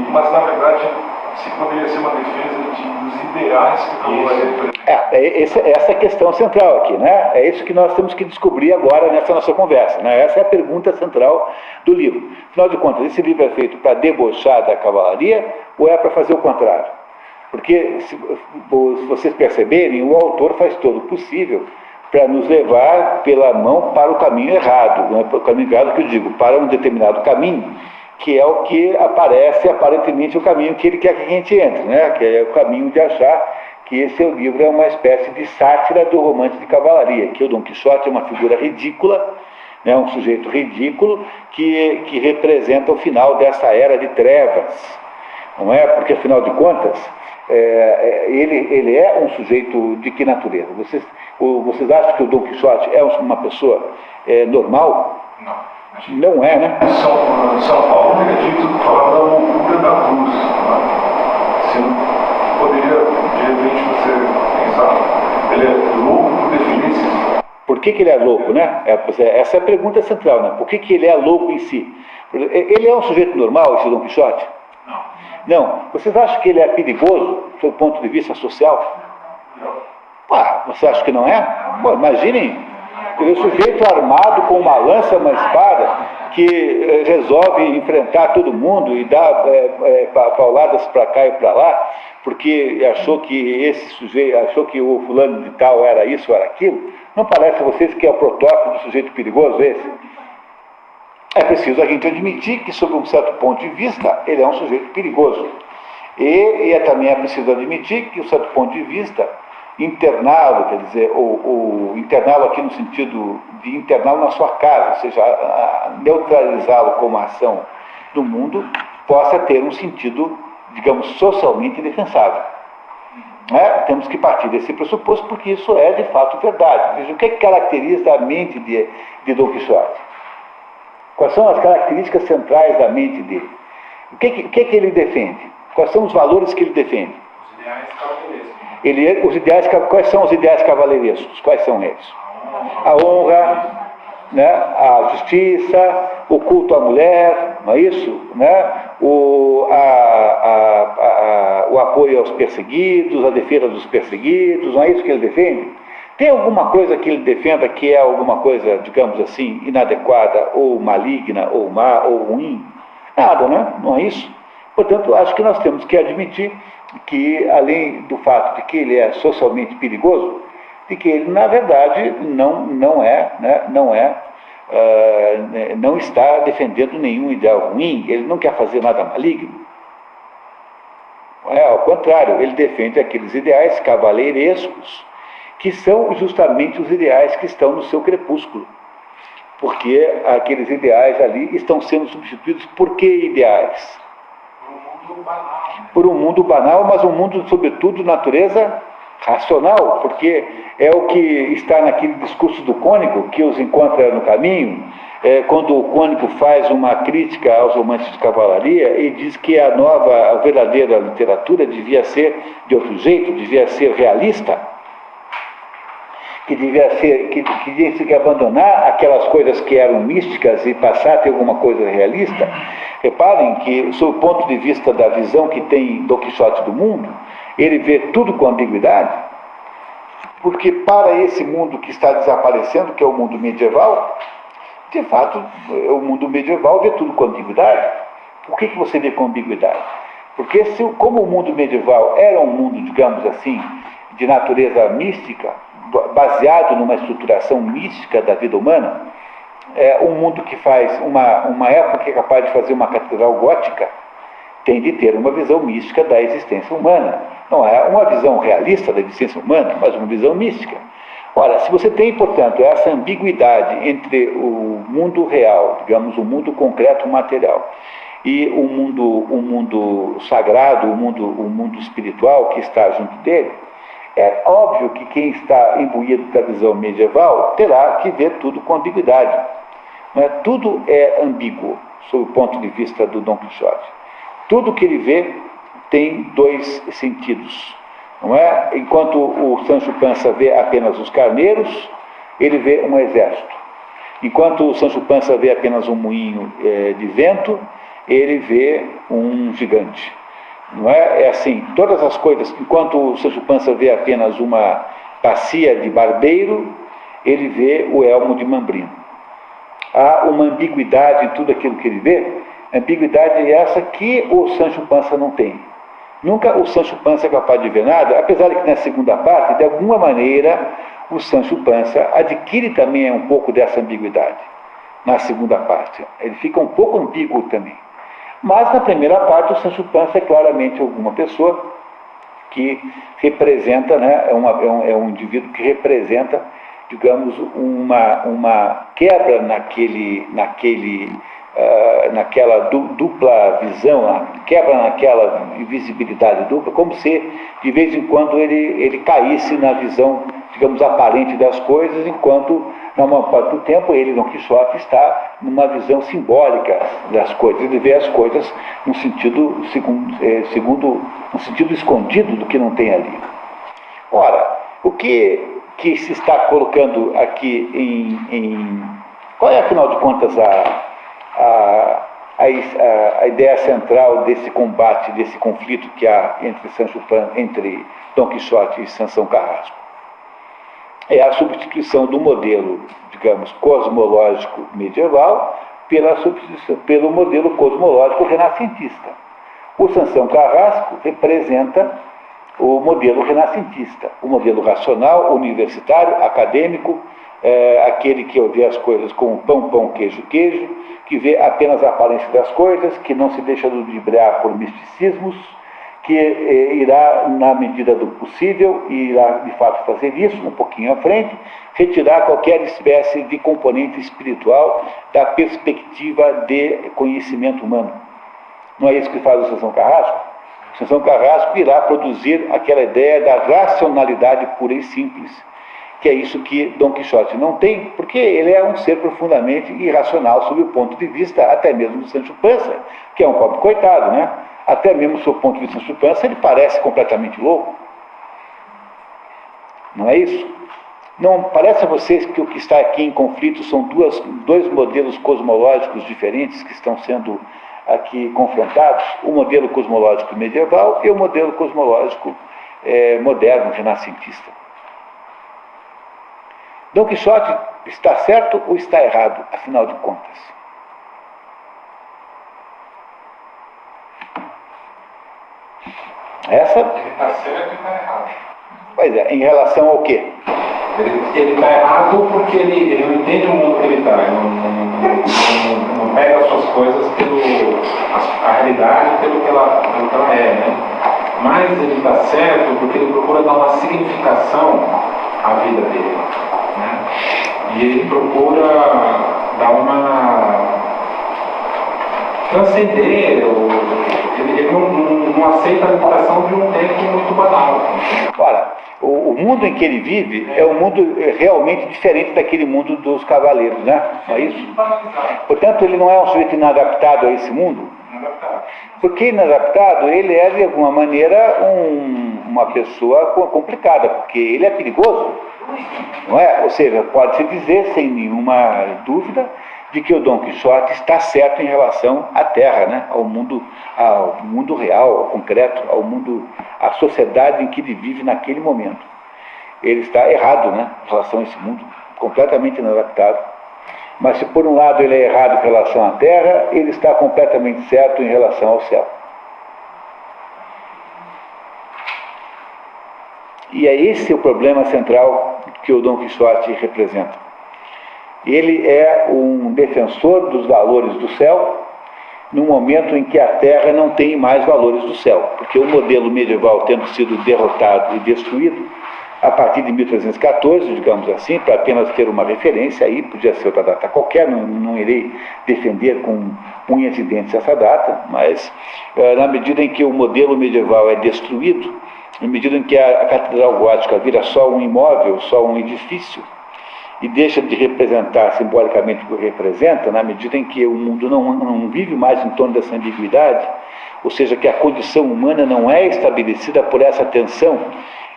mas na verdade se poderia ser uma defesa dos ideais que a cavalaria representa. Essa é a questão central aqui, né? É isso que nós temos que descobrir agora nessa nossa conversa, né? Essa é a pergunta central do livro. Afinal de contas, esse livro é feito para debochar da cavalaria ou é para fazer o contrário? Porque, se vocês perceberem, o autor faz todo o possível para nos levar pela mão para o caminho errado, né? Para o caminho errado que eu digo, para um determinado caminho, que é o que aparece aparentemente o caminho que ele quer que a gente entre, né? Que é o caminho de achar que esse livro é uma espécie de sátira do romance de cavalaria, que o Don Quixote é uma figura ridícula, né? Um sujeito ridículo que representa o final dessa era de trevas, não é? Porque, afinal de contas, ele é um sujeito de que natureza? Vocês acham que o Dom Quixote é uma pessoa normal? Não. Não é, né? São Paulo teria dito que falava da loucura da cruz. Né? Se não poderia, de repente, você pensar, ele é louco por definição. Por que ele é louco, né? Essa é a pergunta central, né? Por que ele é louco em si? Ele é um sujeito normal, esse Dom Quixote? Não. Vocês acham que ele é perigoso, do ponto de vista social? Você acha que não é? Pô, imaginem, o sujeito armado com uma lança, uma espada, que resolve enfrentar todo mundo e dá pauladas para cá e para lá, porque achou que esse sujeito, achou que o fulano de tal era isso ou era aquilo. Não parece a vocês que é o protótipo do sujeito perigoso esse? É preciso a gente admitir que, sob um certo ponto de vista, ele é um sujeito perigoso. E também é preciso admitir que, sob um certo ponto de vista, interná-lo, quer dizer, ou interná-lo aqui no sentido de interná-lo na sua casa, ou seja, neutralizá-lo como ação do mundo, possa ter um sentido, digamos, socialmente defensável. Temos que partir desse pressuposto, porque isso é, de fato, verdade. Veja, o que caracteriza a mente de Dom Quixote? Quais são as características centrais da mente dele? O que ele defende? Quais são os valores que ele defende? Os ideais cavaleirescos. Quais são os ideais cavaleirescos? Quais são eles? A honra, né? A justiça, o culto à mulher, não é isso? Né? O apoio aos perseguidos, a defesa dos perseguidos, não é isso que ele defende? Tem alguma coisa que ele defenda que é alguma coisa, digamos assim, inadequada, ou maligna, ou má, ou ruim? Nada, né? Não é isso? Portanto, acho que nós temos que admitir que, além do fato de que ele é socialmente perigoso, de que ele, na verdade, não está defendendo nenhum ideal ruim, ele não quer fazer nada maligno. Ao contrário, ele defende aqueles ideais cavalheirescos, que são justamente os ideais que estão no seu crepúsculo. Porque aqueles ideais ali estão sendo substituídos por que ideais? Por um mundo banal, mas um mundo, sobretudo, de natureza racional, porque é o que está naquele discurso do Cônigo, que os encontra no caminho, quando o Cônigo faz uma crítica aos romances de cavalaria e diz que a verdadeira literatura devia ser de outro jeito, devia ser realista, que tinha que abandonar aquelas coisas que eram místicas e passar a ter alguma coisa realista. Reparem que, sob o ponto de vista da visão que tem Dom Quixote do mundo, ele vê tudo com ambiguidade, porque para esse mundo que está desaparecendo, que é o mundo medieval, de fato, o mundo medieval vê tudo com ambiguidade. Por que você vê com ambiguidade? Porque como o mundo medieval era um mundo, digamos assim, de natureza mística, baseado numa estruturação mística da vida humana, um mundo que faz uma época que é capaz de fazer uma catedral gótica, tem de ter uma visão mística da existência humana. Não é uma visão realista da existência humana, mas uma visão mística. Ora, se você tem, portanto, essa ambiguidade entre o mundo real, digamos, o mundo concreto material, e o mundo sagrado, o mundo espiritual que está junto dele, é óbvio que quem está imbuído da visão medieval terá que ver tudo com ambiguidade. Tudo é ambíguo, sob o ponto de vista do Dom Quixote. Tudo que ele vê tem dois sentidos. Não é? Enquanto o Sancho Panza vê apenas os carneiros, ele vê um exército. Enquanto o Sancho Panza vê apenas um moinho de vento, ele vê um gigante. Não é? É assim, todas as coisas, enquanto o Sancho Panza vê apenas uma bacia de barbeiro, ele vê o elmo de Mambrino. Há uma ambiguidade em tudo aquilo que ele vê, ambiguidade essa que o Sancho Panza não tem. Nunca o Sancho Panza é capaz de ver nada, apesar de que na segunda parte, de alguma maneira, o Sancho Panza adquire também um pouco dessa ambiguidade. Na segunda parte, ele fica um pouco ambíguo também. Mas na primeira parte, o Sancho Panza é claramente alguma pessoa que representa, né, é um indivíduo que representa, digamos, uma quebra naquela dupla visão, quebra naquela invisibilidade dupla, como se de vez em quando ele caísse na visão, digamos, aparente das coisas, enquanto na maior parte do tempo ele, Dom Quixote, está numa visão simbólica das coisas. Ele vê as coisas no sentido, no sentido escondido do que não tem ali. Ora, o que se está colocando aqui qual é, afinal de contas, a ideia central desse combate, desse conflito que há entre Dom Quixote e Sansão Carrasco? É a substituição do modelo, digamos, cosmológico medieval pelo modelo cosmológico renascentista. O Sansão Carrasco representa o modelo renascentista, o modelo racional, universitário, acadêmico, aquele que vê as coisas como pão, pão, queijo, queijo, que vê apenas a aparência das coisas, que não se deixa ludibriar por misticismos, que irá, na medida do possível, e irá de fato fazer isso um pouquinho à frente, retirar qualquer espécie de componente espiritual da perspectiva de conhecimento humano. Não é isso que faz o Sansão Carrasco? O Sansão Carrasco irá produzir aquela ideia da racionalidade pura e simples, que é isso que Dom Quixote não tem, porque ele é um ser profundamente irracional sob o ponto de vista até mesmo do Sancho Panza, que é um pobre coitado, né? Até mesmo sob o ponto de vista do Sancho Panza, ele parece completamente louco. Não é isso? Não parece a vocês que o que está aqui em conflito são dois modelos cosmológicos diferentes que estão sendo aqui confrontados? O modelo cosmológico medieval e o modelo cosmológico moderno, renascentista. Dom Quixote está certo ou está errado, afinal de contas? Ele está certo e está errado. Pois é, em relação ao quê? Ele está errado porque ele não entende o mundo que ele está, ele não pega as suas coisas a realidade pelo que ela é, né? Mas ele está certo porque ele procura dar uma significação à vida dele, né? E ele procura dar transcender, ele não aceita a limitação de um tempo muito banal. Ora, o mundo em que ele vive é um mundo realmente diferente daquele mundo dos cavaleiros, né? Não é isso? Portanto, ele não é um sujeito inadaptado a esse mundo. Porque inadaptado, ele é, de alguma maneira, uma pessoa complicada, porque ele é perigoso, não é? Ou seja, pode-se dizer, sem nenhuma dúvida, de que o Dom Quixote está certo em relação à Terra, né? ao mundo real, ao concreto, à sociedade em que ele vive naquele momento. Ele está errado, né? Em relação a esse mundo, completamente inadaptado. Mas se por um lado ele é errado em relação à Terra, ele está completamente certo em relação ao céu. E é esse o problema central que o Dom Quixote representa. Ele é um defensor dos valores do céu, no momento em que a Terra não tem mais valores do céu, porque o modelo medieval tendo sido derrotado e destruído, a partir de 1314, digamos assim, para apenas ter uma referência, aí podia ser outra data qualquer, não irei defender com unhas e dentes essa data, mas na medida em que o modelo medieval é destruído, na medida em que a Catedral Gótica vira só um imóvel, só um edifício, e deixa de representar simbolicamente o que representa, na medida em que o mundo não vive mais em torno dessa ambiguidade, ou seja, que a condição humana não é estabelecida por essa tensão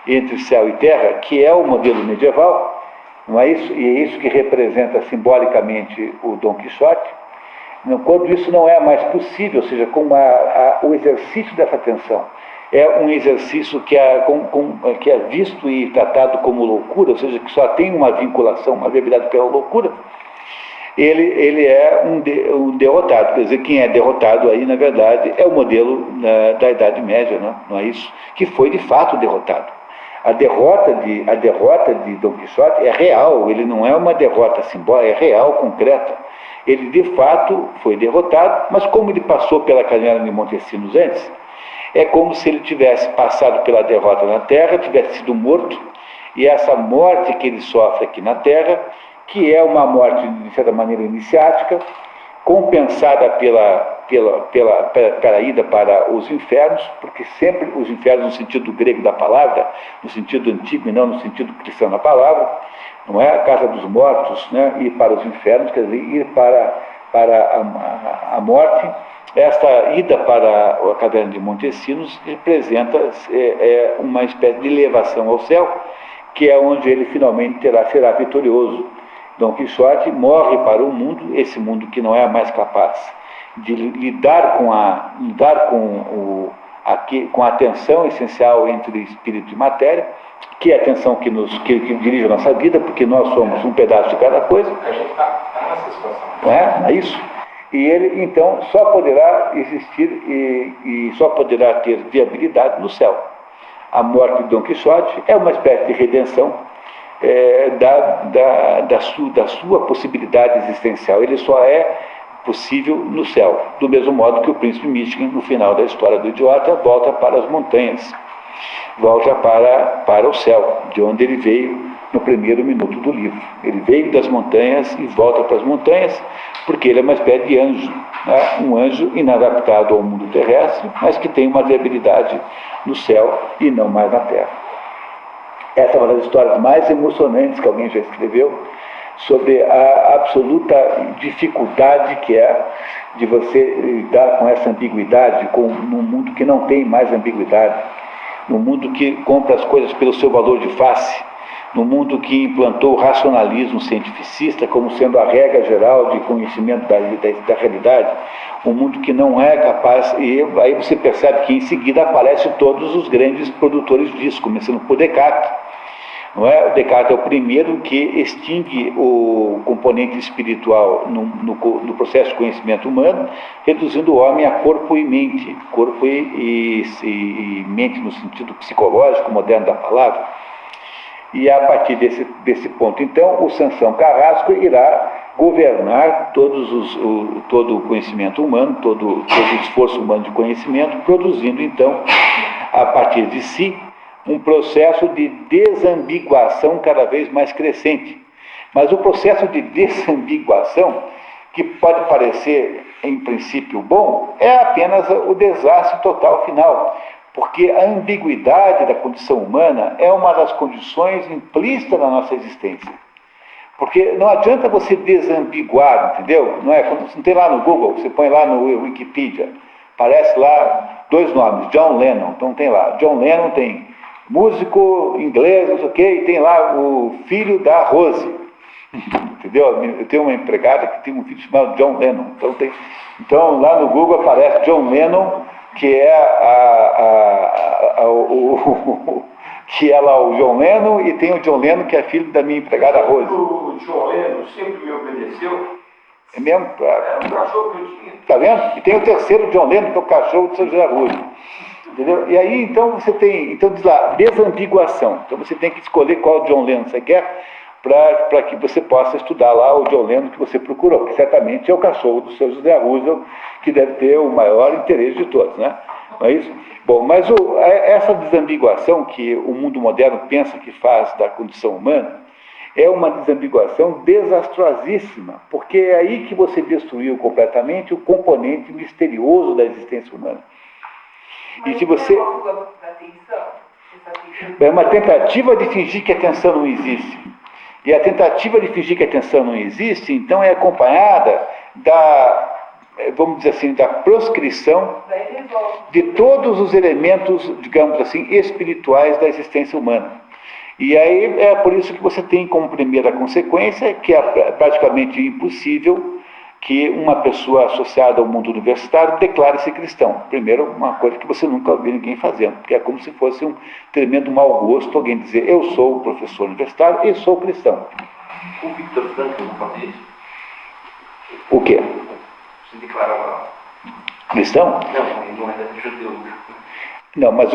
entre céu e terra, que é o modelo medieval, não é isso? E é isso que representa simbolicamente o Dom Quixote. Quando isso não é mais possível, ou seja, como o exercício dessa tensão é um exercício que é visto e tratado como loucura, ou seja, que só tem uma vinculação, uma verdade pela loucura, ele é um derrotado. Quer dizer, quem é derrotado aí, na verdade, é o modelo da Idade Média, não é isso? Que foi, de fato, derrotado. A derrota de Dom Quixote é real, ele não é uma derrota simbólica, é real, concreta. Ele, de fato, foi derrotado, mas como ele passou pela canela de Montesinos antes, é como se ele tivesse passado pela derrota na Terra, tivesse sido morto, e essa morte que ele sofre aqui na Terra, que é uma morte, de certa maneira, iniciática, compensada pela ida para os infernos, porque sempre os infernos no sentido grego da palavra, no sentido antigo e não no sentido cristão da palavra, não é? A casa dos mortos, né? Ir para os infernos, quer dizer, ir para a morte. Esta ida para a caverna de Montesinos representa uma espécie de elevação ao céu, que é onde ele finalmente será vitorioso. Dom Quixote morre para o mundo, esse mundo que não é mais capaz de lidar com a tensão essencial entre espírito e matéria, que é a tensão que dirige a nossa vida, porque nós somos um pedaço de cada coisa. A gente está nessa situação. Não é isso? E ele, então, só poderá existir e só poderá ter viabilidade no céu. A morte de Dom Quixote é uma espécie de redenção da sua possibilidade existencial. Ele só é possível no céu, do mesmo modo que o príncipe Michigan, no final da história do idiota, volta para as montanhas, volta para o céu, de onde ele veio no primeiro minuto do livro. Ele veio das montanhas e volta para as montanhas, porque ele é uma espécie de anjo, né? Um anjo inadaptado ao mundo terrestre, mas que tem uma viabilidade no céu e não mais na terra. Essa é uma das histórias mais emocionantes que alguém já escreveu, sobre a absoluta dificuldade que é de você lidar com essa ambiguidade, num mundo que não tem mais ambiguidade, num mundo que compra as coisas pelo seu valor de face, num mundo que implantou o racionalismo cientificista como sendo a regra geral de conhecimento da realidade, um mundo que não é capaz, e aí você percebe que em seguida aparecem todos os grandes produtores disso, começando por Descartes. Não é? O Descartes é o primeiro que extingue o componente espiritual no processo de conhecimento humano, reduzindo o homem a corpo e mente, corpo e mente no sentido psicológico moderno da palavra. E a partir desse ponto, então, o Sansão Carrasco irá governar todo o conhecimento humano, todo o esforço humano de conhecimento, produzindo, então, a partir de si, um processo de desambiguação cada vez mais crescente. Mas o processo de desambiguação, que pode parecer, em princípio, bom, é apenas o desastre total final, porque a ambiguidade da condição humana é uma das condições implícitas da nossa existência. Porque não adianta você desambiguar, entendeu? Não tem lá no Google, você põe lá no Wikipedia, aparece lá 2 nomes, John Lennon, então tem lá, John Lennon tem músico inglês, não sei o quê, e tem lá o filho da Rose, entendeu? Eu tenho uma empregada que tem um filho chamado John Lennon, então lá no Google aparece John Lennon, que é que é lá o John Lennon, e tem o John Lennon que é filho da minha empregada Rose. O John Lennon sempre me obedeceu. É mesmo? É um cachorro que eu tinha. Tá vendo? E tem o terceiro John Lennon, que é o cachorro de São José Rude. Entendeu? E aí, então, você tem, então diz lá, desambiguação. Então você tem que escolher qual John Lennon você quer, para que você possa estudar lá o John Lennon que você procurou, que certamente é o cachorro do seu José Roosevelt, que deve ter o maior interesse de todos, né? Não é isso? Bom, mas essa desambiguação que o mundo moderno pensa que faz da condição humana é uma desambiguação desastrosíssima, porque é aí que você destruiu completamente o componente misterioso da existência humana. Mas e se você... É uma tentativa de fingir que a tensão não existe. E a tentativa de fingir que a tensão não existe, então, é acompanhada vamos dizer assim, da proscrição de todos os elementos, digamos assim, espirituais da existência humana. E aí é por isso que você tem como primeira consequência que é praticamente impossível que uma pessoa associada ao mundo universitário declare-se cristão. Primeiro, uma coisa que você nunca ouviu ninguém fazendo, porque é como se fosse um tremendo mau gosto alguém dizer, eu sou professor universitário e sou cristão. O Victor Frankl não fazia isso? O quê? Se declarava cristão? Não, ele não era judeu. Não, mas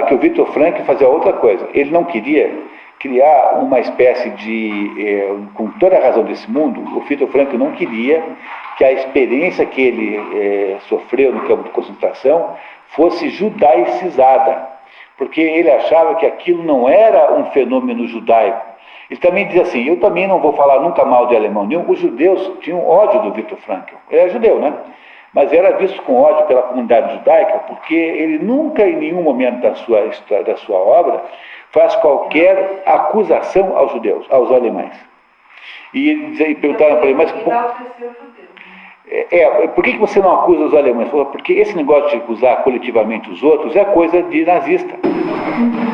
que o Victor Frankl fazia outra coisa. Ele não queria criar uma espécie de... com toda a razão desse mundo, o Victor Frankl não queria que a experiência que ele sofreu no campo de concentração fosse judaicizada, porque ele achava que aquilo não era um fenômeno judaico, Ele também diz assim, eu também não vou falar nunca mal de alemão nenhum. Os judeus tinham ódio do Viktor Frankl. Ele é judeu, né? Mas era visto com ódio pela comunidade judaica, porque ele nunca, em nenhum momento da sua obra, faz qualquer acusação aos judeus, aos alemães. E perguntaram para ele, mas por que você não acusa os alemães? Ele falou, porque esse negócio de acusar coletivamente os outros é coisa de nazista.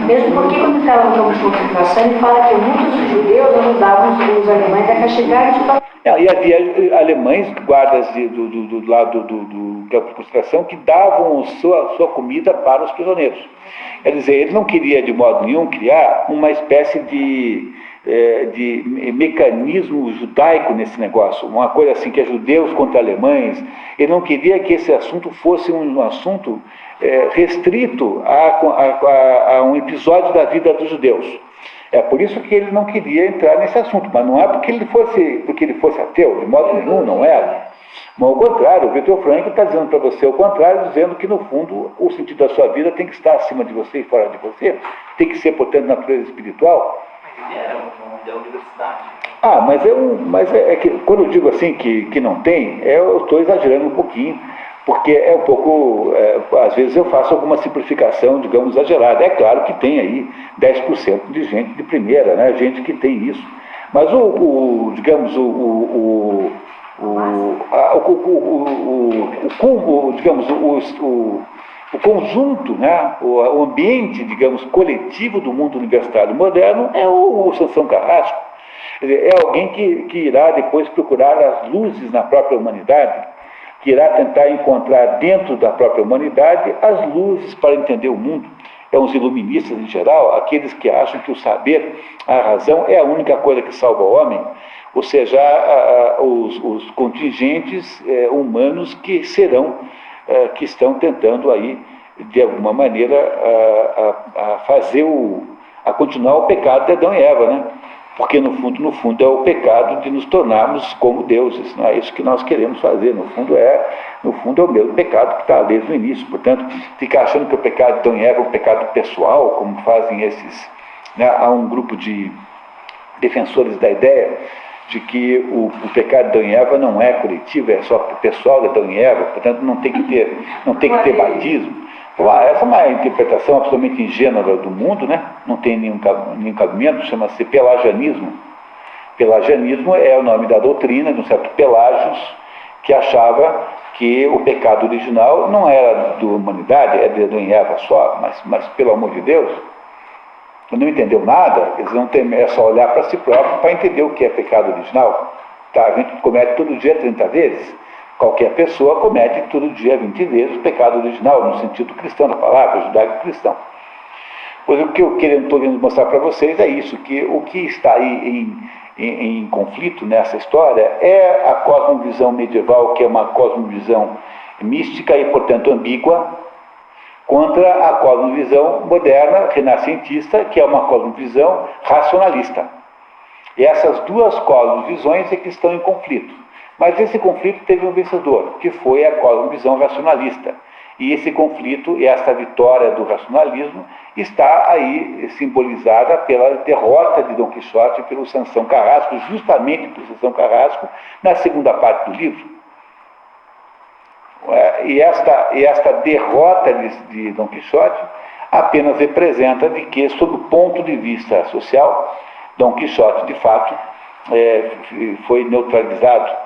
Mesmo porque quando estava no campo de concentração, ele fala que muitos judeus ajudavam os alemães a castigar e havia alemães, guardas do lado do campo de concentração, que davam sua comida para os prisioneiros. Quer dizer, ele não queria de modo nenhum criar uma espécie de mecanismo judaico nesse negócio, uma coisa assim que é judeus contra alemães. Ele não queria que esse assunto fosse um assunto restrito a um episódio da vida dos judeus. É por isso que ele não queria entrar nesse assunto, mas não é porque ele fosse ateu, de modo nenhum, não era. Mas ao contrário, o Viktor Frankl está dizendo para você o contrário, dizendo que no fundo o sentido da sua vida tem que estar acima de você e fora de você, tem que ser, portanto, natureza espiritual. Ele era um da universidade. Mas é que quando eu digo assim que não tem, eu estou exagerando um pouquinho, porque é um pouco, às vezes eu faço alguma simplificação, digamos, exagerada. É claro que tem aí 10% de gente de primeira, né? Gente que tem isso. Mas o conjunto, né, o ambiente, digamos, coletivo do mundo universitário moderno é o Sansão Carrasco. Quer dizer, é alguém que irá depois procurar as luzes na própria humanidade, que irá tentar encontrar dentro da própria humanidade as luzes para entender o mundo. É os iluministas em geral, aqueles que acham que o saber, a razão, é a única coisa que salva o homem, ou seja, os contingentes humanos que estão tentando aí, de alguma maneira, a continuar o pecado de Adão e Eva, né? Porque no fundo é o pecado de nos tornarmos como deuses, não é isso que nós queremos fazer, no fundo é o mesmo pecado que está desde o início. Portanto, ficar achando que o pecado de Adão e Eva é um pecado pessoal, como fazem esses, né? Há um grupo de defensores da ideia de que o pecado de Adão e Eva não é coletivo, é só pessoal de Adão e Eva, portanto não tem que ter batismo. Essa é uma interpretação absolutamente ingênua do mundo, né? Não tem nenhum cabimento, chama-se pelagianismo. Pelagianismo é o nome da doutrina de um certo Pelágios, que achava que o pecado original não era da humanidade, é de Adão e Eva só, mas pelo amor de Deus, não entendeu nada, eles não tem, é só olhar para si próprio para entender o que é pecado original. Tá? A gente comete todo dia 30 vezes. Qualquer pessoa comete todo dia 20 vezes o pecado original, no sentido cristão da palavra, judaico-cristão. Pois o que eu estou querendo mostrar para vocês é isso, que o que está aí em conflito nessa história é a cosmovisão medieval, que é uma cosmovisão mística e, portanto, ambígua, contra a cosmovisão moderna, renascentista, que é uma cosmovisão racionalista. E essas duas cosmovisões é que estão em conflito. Mas esse conflito teve um vencedor, que foi a cosmovisão racionalista. E esse conflito e essa vitória do racionalismo está aí simbolizada pela derrota de Dom Quixote pelo Sansão Carrasco, justamente pelo Sansão Carrasco, na segunda parte do livro. E esta derrota de Dom Quixote apenas representa de que, sob o ponto de vista social, Dom Quixote, de fato, foi neutralizado,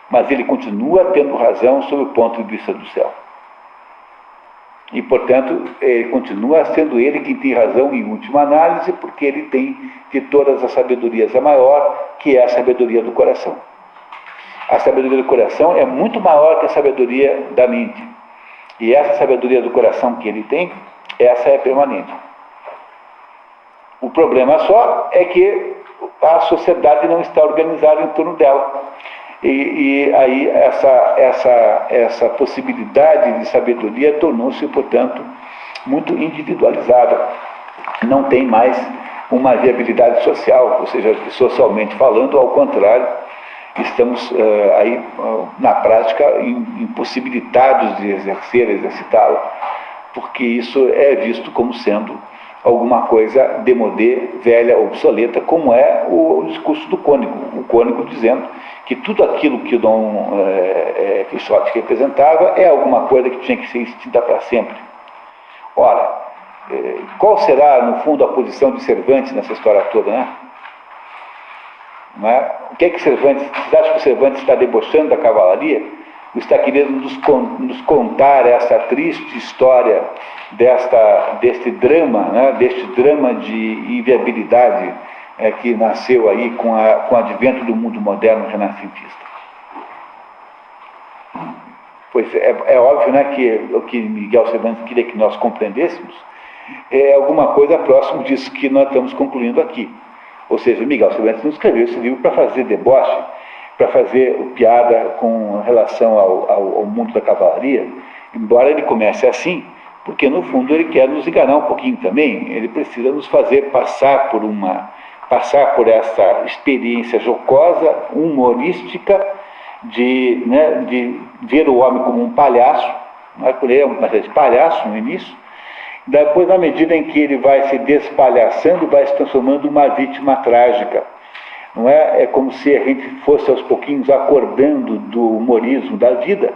mas ele continua tendo razão sob o ponto de vista do céu. E, portanto, continua sendo ele quem tem razão em última análise, porque ele tem de todas as sabedorias a maior, que é a sabedoria do coração. A sabedoria do coração é muito maior que a sabedoria da mente. E essa sabedoria do coração que ele tem, essa é permanente. O problema só é que a sociedade não está organizada em torno dela. E aí essa possibilidade de sabedoria tornou-se, portanto, muito individualizada. Não tem mais uma viabilidade social, ou seja, socialmente falando, ao contrário, estamos aí, na prática, impossibilitados de exercitá-la, porque isso é visto como sendo alguma coisa demodê, velha, obsoleta, como é o discurso do cônigo. O cônigo dizendo que tudo aquilo que o Dom Quixote representava é alguma coisa que tinha que ser extinta para sempre. Ora, qual será, no fundo, a posição de Cervantes nessa história toda, né? Não é? O que é que Cervantes... Vocês acham que o Cervantes está debochando da cavalaria? Ou está querendo nos contar essa triste história deste drama, né? Deste drama de inviabilidade que nasceu aí com o advento do mundo moderno renascentista? Pois é óbvio, né, que o que Miguel Cervantes queria que nós compreendêssemos é alguma coisa próximo disso que nós estamos concluindo aqui. Ou seja, Miguel Cervantes não escreveu esse livro para fazer deboche, para fazer piada com relação ao mundo da cavalaria, embora ele comece assim, porque no fundo ele quer nos enganar um pouquinho também. Ele precisa nos fazer passar por essa experiência jocosa, humorística, de ver o homem como um palhaço, não é? Por ele é uma espécie de palhaço no início. Depois, na medida em que ele vai se despalhaçando, vai se transformando uma vítima trágica. Não é? É como se a gente fosse aos pouquinhos acordando do humorismo da vida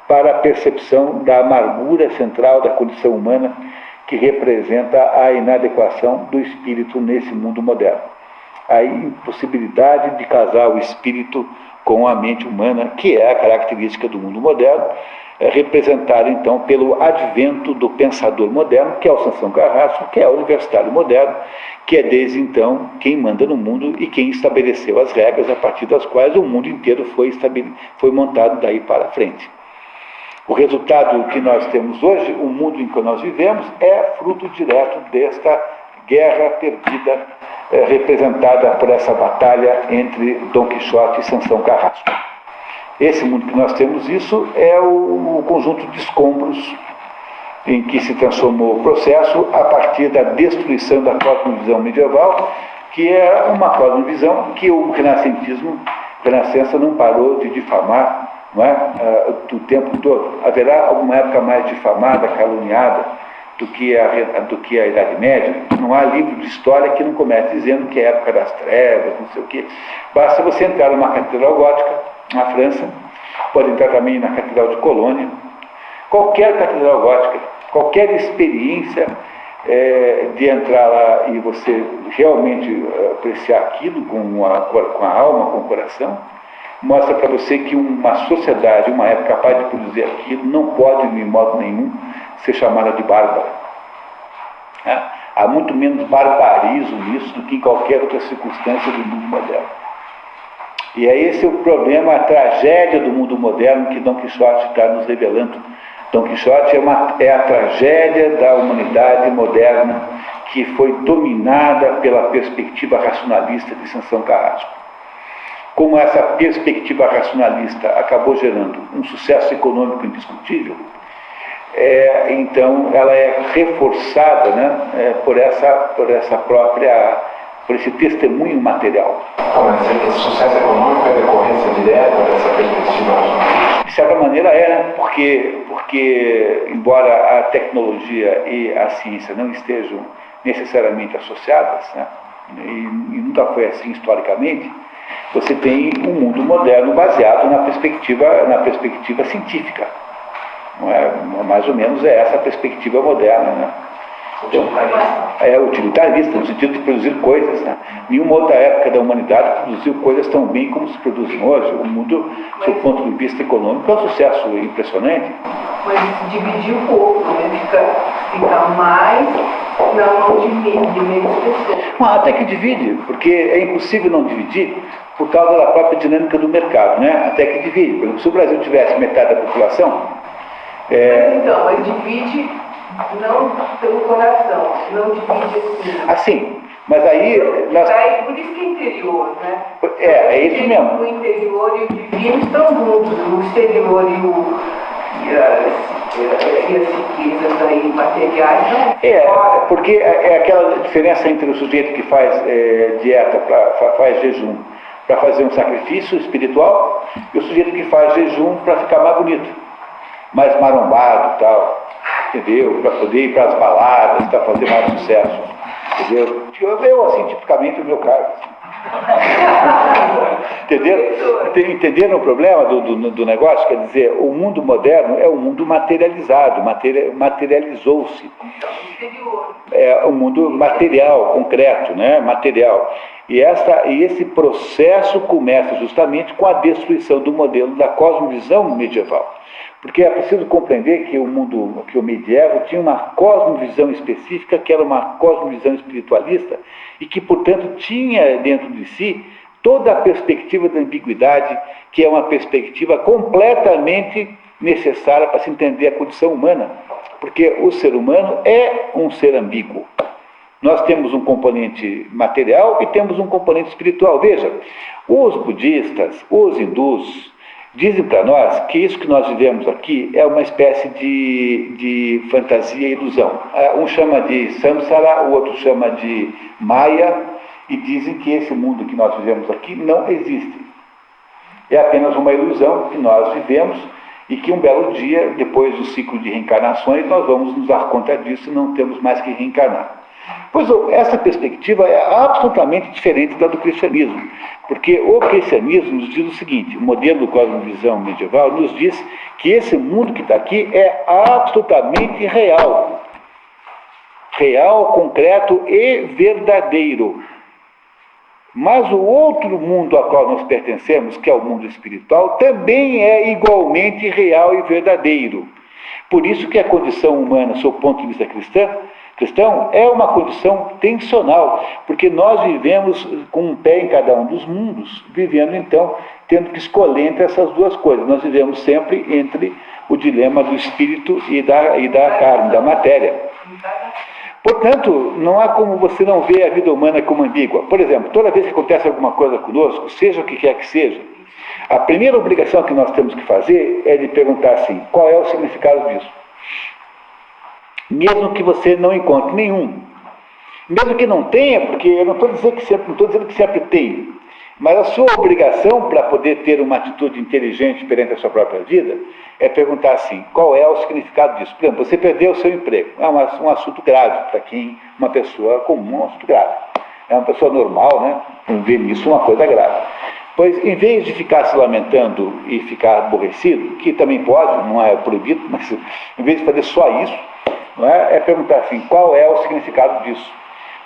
para a percepção da amargura central da condição humana que representa a inadequação do espírito nesse mundo moderno. A impossibilidade de casar o espírito com a mente humana, que é a característica do mundo moderno, representada então pelo advento do pensador moderno, que é o Sansão Carrasco, que é o universitário moderno, que é desde então quem manda no mundo e quem estabeleceu as regras a partir das quais o mundo inteiro foi montado daí para frente. O resultado que nós temos hoje, o mundo em que nós vivemos, é fruto direto desta guerra perdida, representada por essa batalha entre Dom Quixote e Sansão Carrasco. Esse mundo que nós temos, isso é o conjunto de escombros em que se transformou o processo a partir da destruição da cosmovisão medieval, que é uma cosmovisão que o renascentismo, a Renascença não parou de difamar, não é? O tempo todo. Haverá alguma época mais difamada, caluniada, do que a Idade Média? Não há livro de história que não comece dizendo que é a época das trevas, não sei o quê. Basta você entrar numa catedral gótica, na França, pode entrar também na Catedral de Colônia, qualquer catedral gótica, qualquer experiência de entrar lá e você realmente apreciar aquilo com a alma, com o coração, mostra para você que uma sociedade, uma época capaz de produzir aquilo, não pode, de modo nenhum, ser chamada de bárbara. Há muito menos barbarismo nisso do que em qualquer outra circunstância do mundo moderno. E é esse o problema, a tragédia do mundo moderno que Dom Quixote está nos revelando. Dom Quixote é a tragédia da humanidade moderna que foi dominada pela perspectiva racionalista de Sansão Carrasco. Como essa perspectiva racionalista acabou gerando um sucesso econômico indiscutível, então ela é reforçada, né, por esse testemunho material. Mas esse sucesso econômico é decorrência direta dessa perspectiva racionalista? De certa maneira né? Porque embora a tecnologia e a ciência não estejam necessariamente associadas, né, e nunca foi assim historicamente, você tem um mundo moderno baseado na perspectiva científica. Não é? Mais ou menos é essa a perspectiva moderna, né? Utilitarista, no sentido de produzir coisas, né? Nenhuma outra época da humanidade produziu coisas tão bem como se produzem hoje. O mundo, do ponto de vista econômico, é um sucesso impressionante. Mas dividir um pouco, né? Fica mais na mão de menos pessoas. Até que divide, porque é impossível não dividir por causa da própria dinâmica do mercado, né? Até que divide. Por exemplo, se o Brasil tivesse metade da população... Mas divide não pelo coração, não divide assim. Assim, mas aí... Por isso que é interior, né? É isso mesmo. O interior e o divino estão juntos, o exterior e as riquezas aí materiais não. Porque é aquela diferença entre o sujeito que faz dieta, faz jejum, para fazer um sacrifício espiritual, e o sujeito que faz jejum para ficar mais bonito, mais marombado e tal, entendeu? Para poder ir para as baladas, para fazer mais sucesso. Entendeu? Eu assim, tipicamente, o meu cargo. Entenderam o problema do negócio? Quer dizer, o mundo moderno é um mundo materializado, materializou-se. É um mundo material, concreto, né? Material. E esse processo começa justamente com a destruição do modelo da cosmovisão medieval. Porque é preciso compreender que o medievo tinha uma cosmovisão específica, que era uma cosmovisão espiritualista, e que, portanto, tinha dentro de si toda a perspectiva da ambiguidade, que é uma perspectiva completamente necessária para se entender a condição humana. Porque o ser humano é um ser ambíguo. Nós temos um componente material e temos um componente espiritual. Veja, os budistas, os hindus, dizem para nós que isso que nós vivemos aqui é uma espécie de fantasia e ilusão. Um chama de samsara, o outro chama de maya, e dizem que esse mundo que nós vivemos aqui não existe. É apenas uma ilusão que nós vivemos e que um belo dia, depois do ciclo de reencarnações, nós vamos nos dar conta disso e não temos mais que reencarnar. Pois essa perspectiva é absolutamente diferente da do cristianismo, porque o cristianismo nos diz o seguinte: o modelo do cosmovisão medieval nos diz que esse mundo que está aqui é absolutamente real. Real, concreto e verdadeiro. Mas o outro mundo ao qual nós pertencemos, que é o mundo espiritual, também é igualmente real e verdadeiro. Por isso que a condição humana, sob o ponto de vista cristão, é uma condição tensional, porque nós vivemos com um pé em cada um dos mundos, vivendo então, tendo que escolher entre essas duas coisas. Nós vivemos sempre entre o dilema do espírito e da carne, da matéria. Portanto, não há como você não ver a vida humana como ambígua. Por exemplo, toda vez que acontece alguma coisa conosco, seja o que quer que seja, a primeira obrigação que nós temos que fazer é de perguntar assim: qual é o significado disso? Mesmo que você não encontre nenhum. Mesmo que não tenha, porque eu não estou dizendo que sempre tem, mas a sua obrigação para poder ter uma atitude inteligente perante a sua própria vida é perguntar assim: qual é o significado disso? Por exemplo, você perdeu o seu emprego. É um assunto grave para quem, uma pessoa comum, é um assunto grave. É uma pessoa normal, né? Não vê nisso uma coisa grave. Pois, em vez de ficar se lamentando e ficar aborrecido, que também pode, não é proibido, mas em vez de fazer só isso, não é perguntar assim: qual é o significado disso?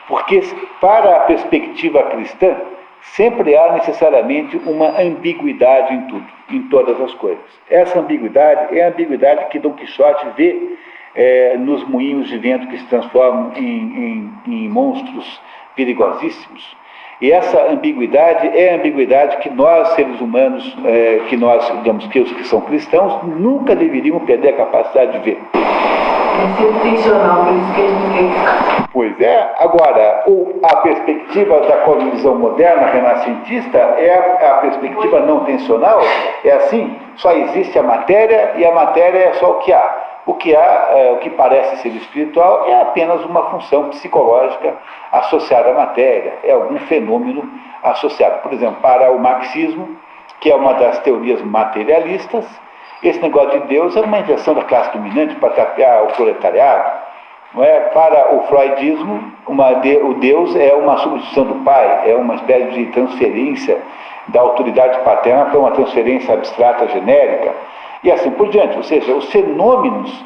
Porque, para a perspectiva cristã, sempre há necessariamente uma ambiguidade em tudo, em todas as coisas. Essa ambiguidade é a ambiguidade que Dom Quixote vê nos moinhos de vento que se transformam em monstros perigosíssimos. E essa ambiguidade é a ambiguidade que nós, seres humanos, digamos que os que são cristãos, nunca deveriam perder a capacidade de ver. É ser intencional, por isso que eles não querem ficar. Pois é. Agora, a perspectiva da cosmovisão moderna, renascentista, é a perspectiva não tensional. É assim: só existe a matéria e a matéria é só o que há. O que parece ser espiritual é apenas uma função psicológica associada à matéria, é algum fenômeno associado. Por exemplo, para o marxismo, que é uma das teorias materialistas, esse negócio de Deus é uma invenção da classe dominante para tapear o proletariado. Não é? Para o freudismo, o Deus é uma substituição do pai, é uma espécie de transferência da autoridade paterna para uma transferência abstrata genérica, e assim por diante. Ou seja, os fenômenos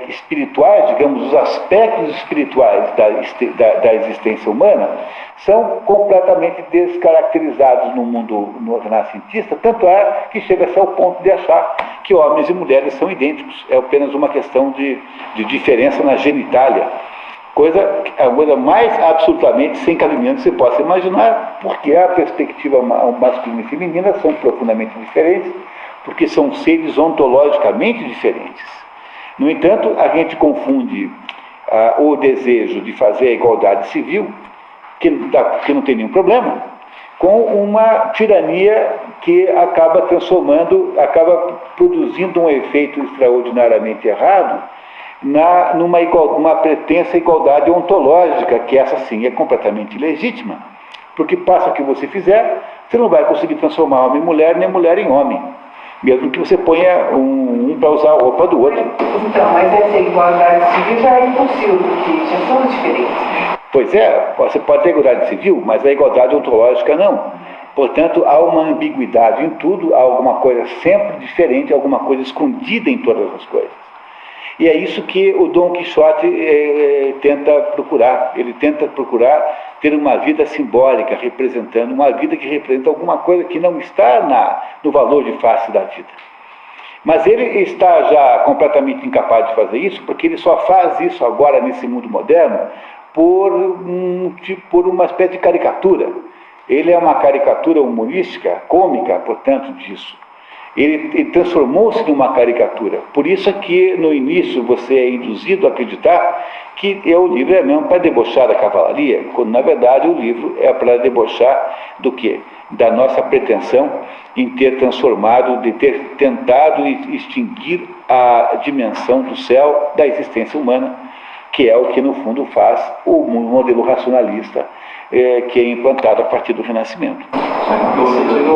espirituais, digamos, os aspectos espirituais da existência humana são completamente descaracterizados no mundo renascentista, tanto é que chega-se ao ponto de achar que homens e mulheres são idênticos. É apenas uma questão de diferença na genitália. A coisa mais absolutamente sem cabimento que você possa imaginar, porque a perspectiva masculina e feminina são profundamente diferentes, porque são seres ontologicamente diferentes. No entanto, a gente confunde o desejo de fazer a igualdade civil, que não tem nenhum problema, com uma tirania que acaba produzindo um efeito extraordinariamente errado numa pretensa igualdade ontológica, que essa sim é completamente legítima, porque passa o que você fizer, você não vai conseguir transformar homem em mulher, nem mulher em homem, mesmo que você ponha um para usar a roupa do outro. Então, mas essa igualdade civil já é impossível, porque já são diferentes. Pois é, você pode ter igualdade civil, mas a igualdade ontológica não. Portanto, há uma ambiguidade em tudo, há alguma coisa sempre diferente, alguma coisa escondida em todas as coisas. E é isso que o Dom Quixote tenta procurar. Ele tenta procurar ter uma vida simbólica, representando uma vida que representa alguma coisa que não está no valor de face da vida. Mas ele está já completamente incapaz de fazer isso, porque ele só faz isso agora nesse mundo moderno por uma espécie de caricatura. Ele é uma caricatura humorística, cômica, portanto, disso. Ele transformou-se numa caricatura. Por isso é que, no início, você é induzido a acreditar que o livro é mesmo para debochar da cavalaria, quando, na verdade, o livro é para debochar do quê? Da nossa pretensão em ter transformado, de ter tentado extinguir a dimensão do céu da existência humana, que é o que, no fundo, faz o modelo racionalista que é implantado a partir do Renascimento. No sentido,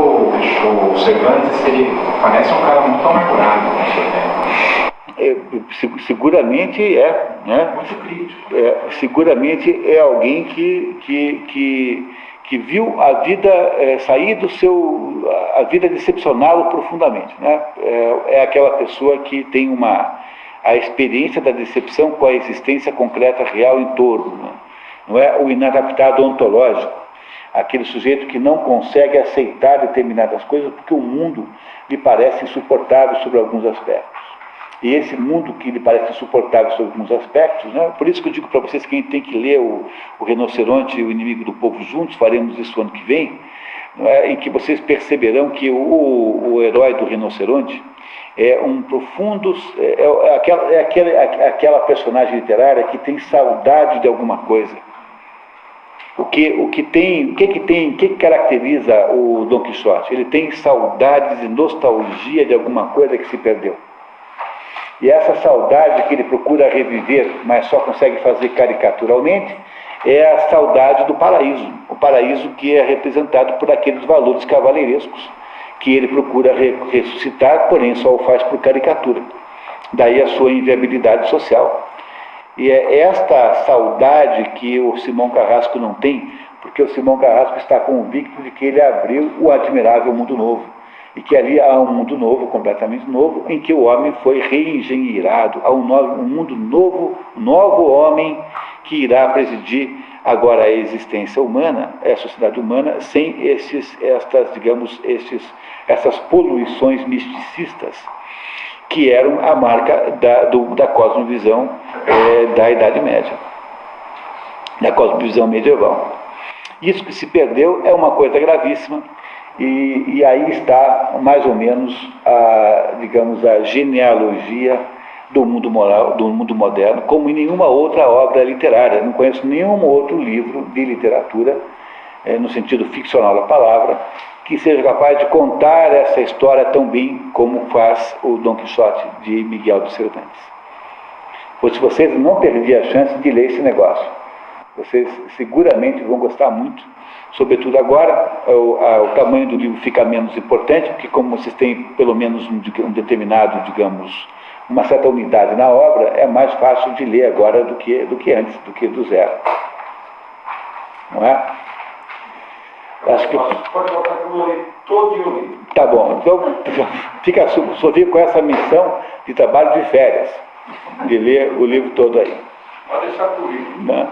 o Cervantes, ele parece um cara muito amargurado, seguramente é, né? Muito crítico. Seguramente é alguém que viu a vida sair a vida decepcioná-lo profundamente, né? É aquela pessoa que tem a experiência da decepção com a existência concreta real em torno, né? Não é o inadaptado ontológico, aquele sujeito que não consegue aceitar determinadas coisas porque o mundo lhe parece insuportável sobre alguns aspectos. E esse mundo que lhe parece insuportável sobre alguns aspectos, né? Por isso que eu digo para vocês que a gente tem que ler o Rinoceronte e o Inimigo do Povo juntos, faremos isso ano que vem, em que vocês perceberão que o herói do Rinoceronte é um profundo, aquela personagem literária que tem saudade de alguma coisa. O que caracteriza o Dom Quixote? Ele tem saudades e nostalgia de alguma coisa que se perdeu. E essa saudade que ele procura reviver, mas só consegue fazer caricaturalmente, é a saudade do paraíso. O paraíso que é representado por aqueles valores cavaleirescos que ele procura ressuscitar, porém só o faz por caricatura. Daí a sua inviabilidade social. E é esta saudade que o Simão Carrasco não tem, porque o Simão Carrasco está convicto de que ele abriu o admirável mundo novo. E que ali há um mundo novo, completamente novo, em que o homem foi reengenheirado, há um mundo novo, novo homem que irá presidir agora a existência humana, a sociedade humana, sem essas poluições misticistas, que eram a marca da cosmovisão da Idade Média, da cosmovisão medieval. Isso que se perdeu é uma coisa gravíssima, e aí está mais ou menos a genealogia do mundo moral, do mundo moderno, como em nenhuma outra obra literária. Não conheço nenhum outro livro de literatura, no sentido ficcional da palavra, que seja capaz de contar essa história tão bem como faz o Dom Quixote de Miguel de Cervantes. Pois vocês não perderam a chance de ler esse negócio. Vocês seguramente vão gostar muito. Sobretudo agora, o tamanho do livro fica menos importante, porque como vocês têm pelo menos um determinado, digamos, uma certa unidade na obra, é mais fácil de ler agora do que antes, do que do zero. Não é? Acho que... Pode voltar que eu vou ler todo dia o livro. Tá bom, então fica com essa missão de trabalho de férias, de ler o livro todo aí. Pode deixar comigo. Né?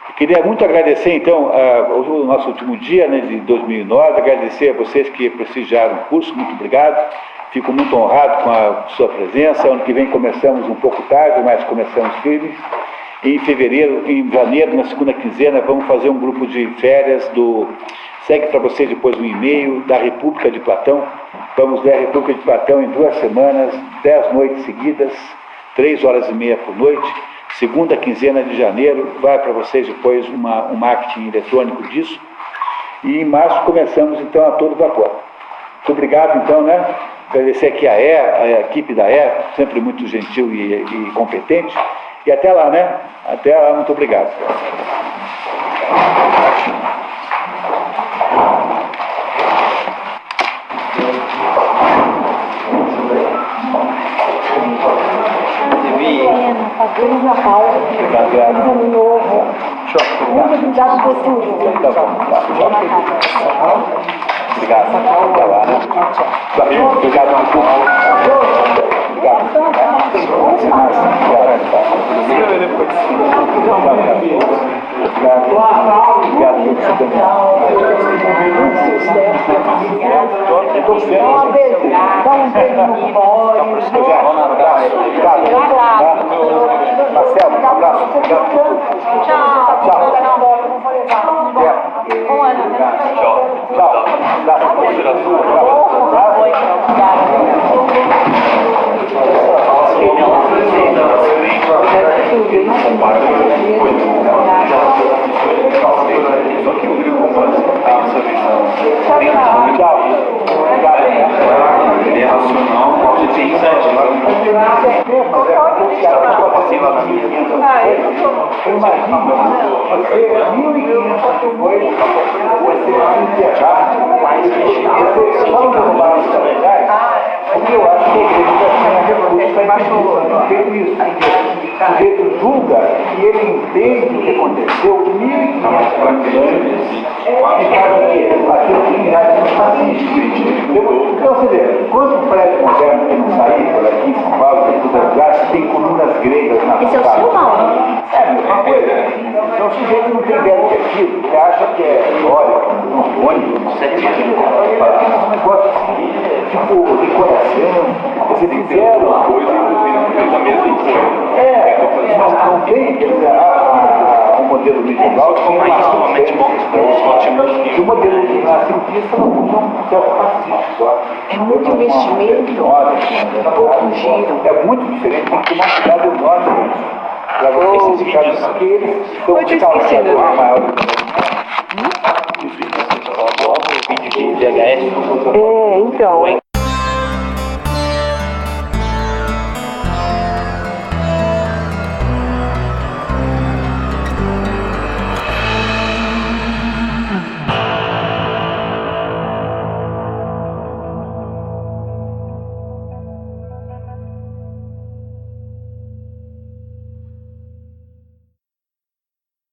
Eu queria muito agradecer, então, o nosso último dia, né, de 2009, agradecer a vocês que prestigiaram o curso, muito obrigado. Fico muito honrado com a sua presença. Ano que vem começamos um pouco tarde, mas começamos firmes. Em janeiro, na segunda quinzena, vamos fazer um grupo de férias segue para vocês depois um e-mail da República de Platão. Vamos ler a República de Platão em 2 semanas, 10 noites seguidas, 3 horas e meia por noite. Segunda quinzena de janeiro, vai para vocês depois um marketing eletrônico disso. E em março começamos então a todo vapor. Muito obrigado então, né? Agradecer aqui a equipe da sempre muito gentil e competente. E até lá, né? Até lá, muito obrigado. Feliz Natal, feliz Ano Novo. Muito obrigado por tudo. Então, vamos lá. Obrigado. Até lá, né? Obrigado, Marcelo, um abraço. Tchau. Ele é racional, pode ter insight. Porque eu acho que a igreja já tinha recurso para feito isso. O sujeito julga e ele entende o que aconteceu 1.500 anos aquilo que é fascista. Então, você vê, quanto o prédio moderno tem que sair por aqui em São Paulo, tem todos os lugares, tem colunas gregas na Esse é o seu nome? É a mesma coisa. Então o sujeito não tem ideia do que é aquilo, ele acha que é histórico, um ônibus, um negócio assim, tipo decoração, você fizeram uma coisa da mesma coisa. Não tem, quer dizer, o modelo medieval como mais extremamente bom. O modelo renascentista não é fascista só. É muito investimento, pouco giro. É muito diferente, tem que ter uma cidade enorme. Para vocês ficarem, porque eles estão de calçado maior. Então,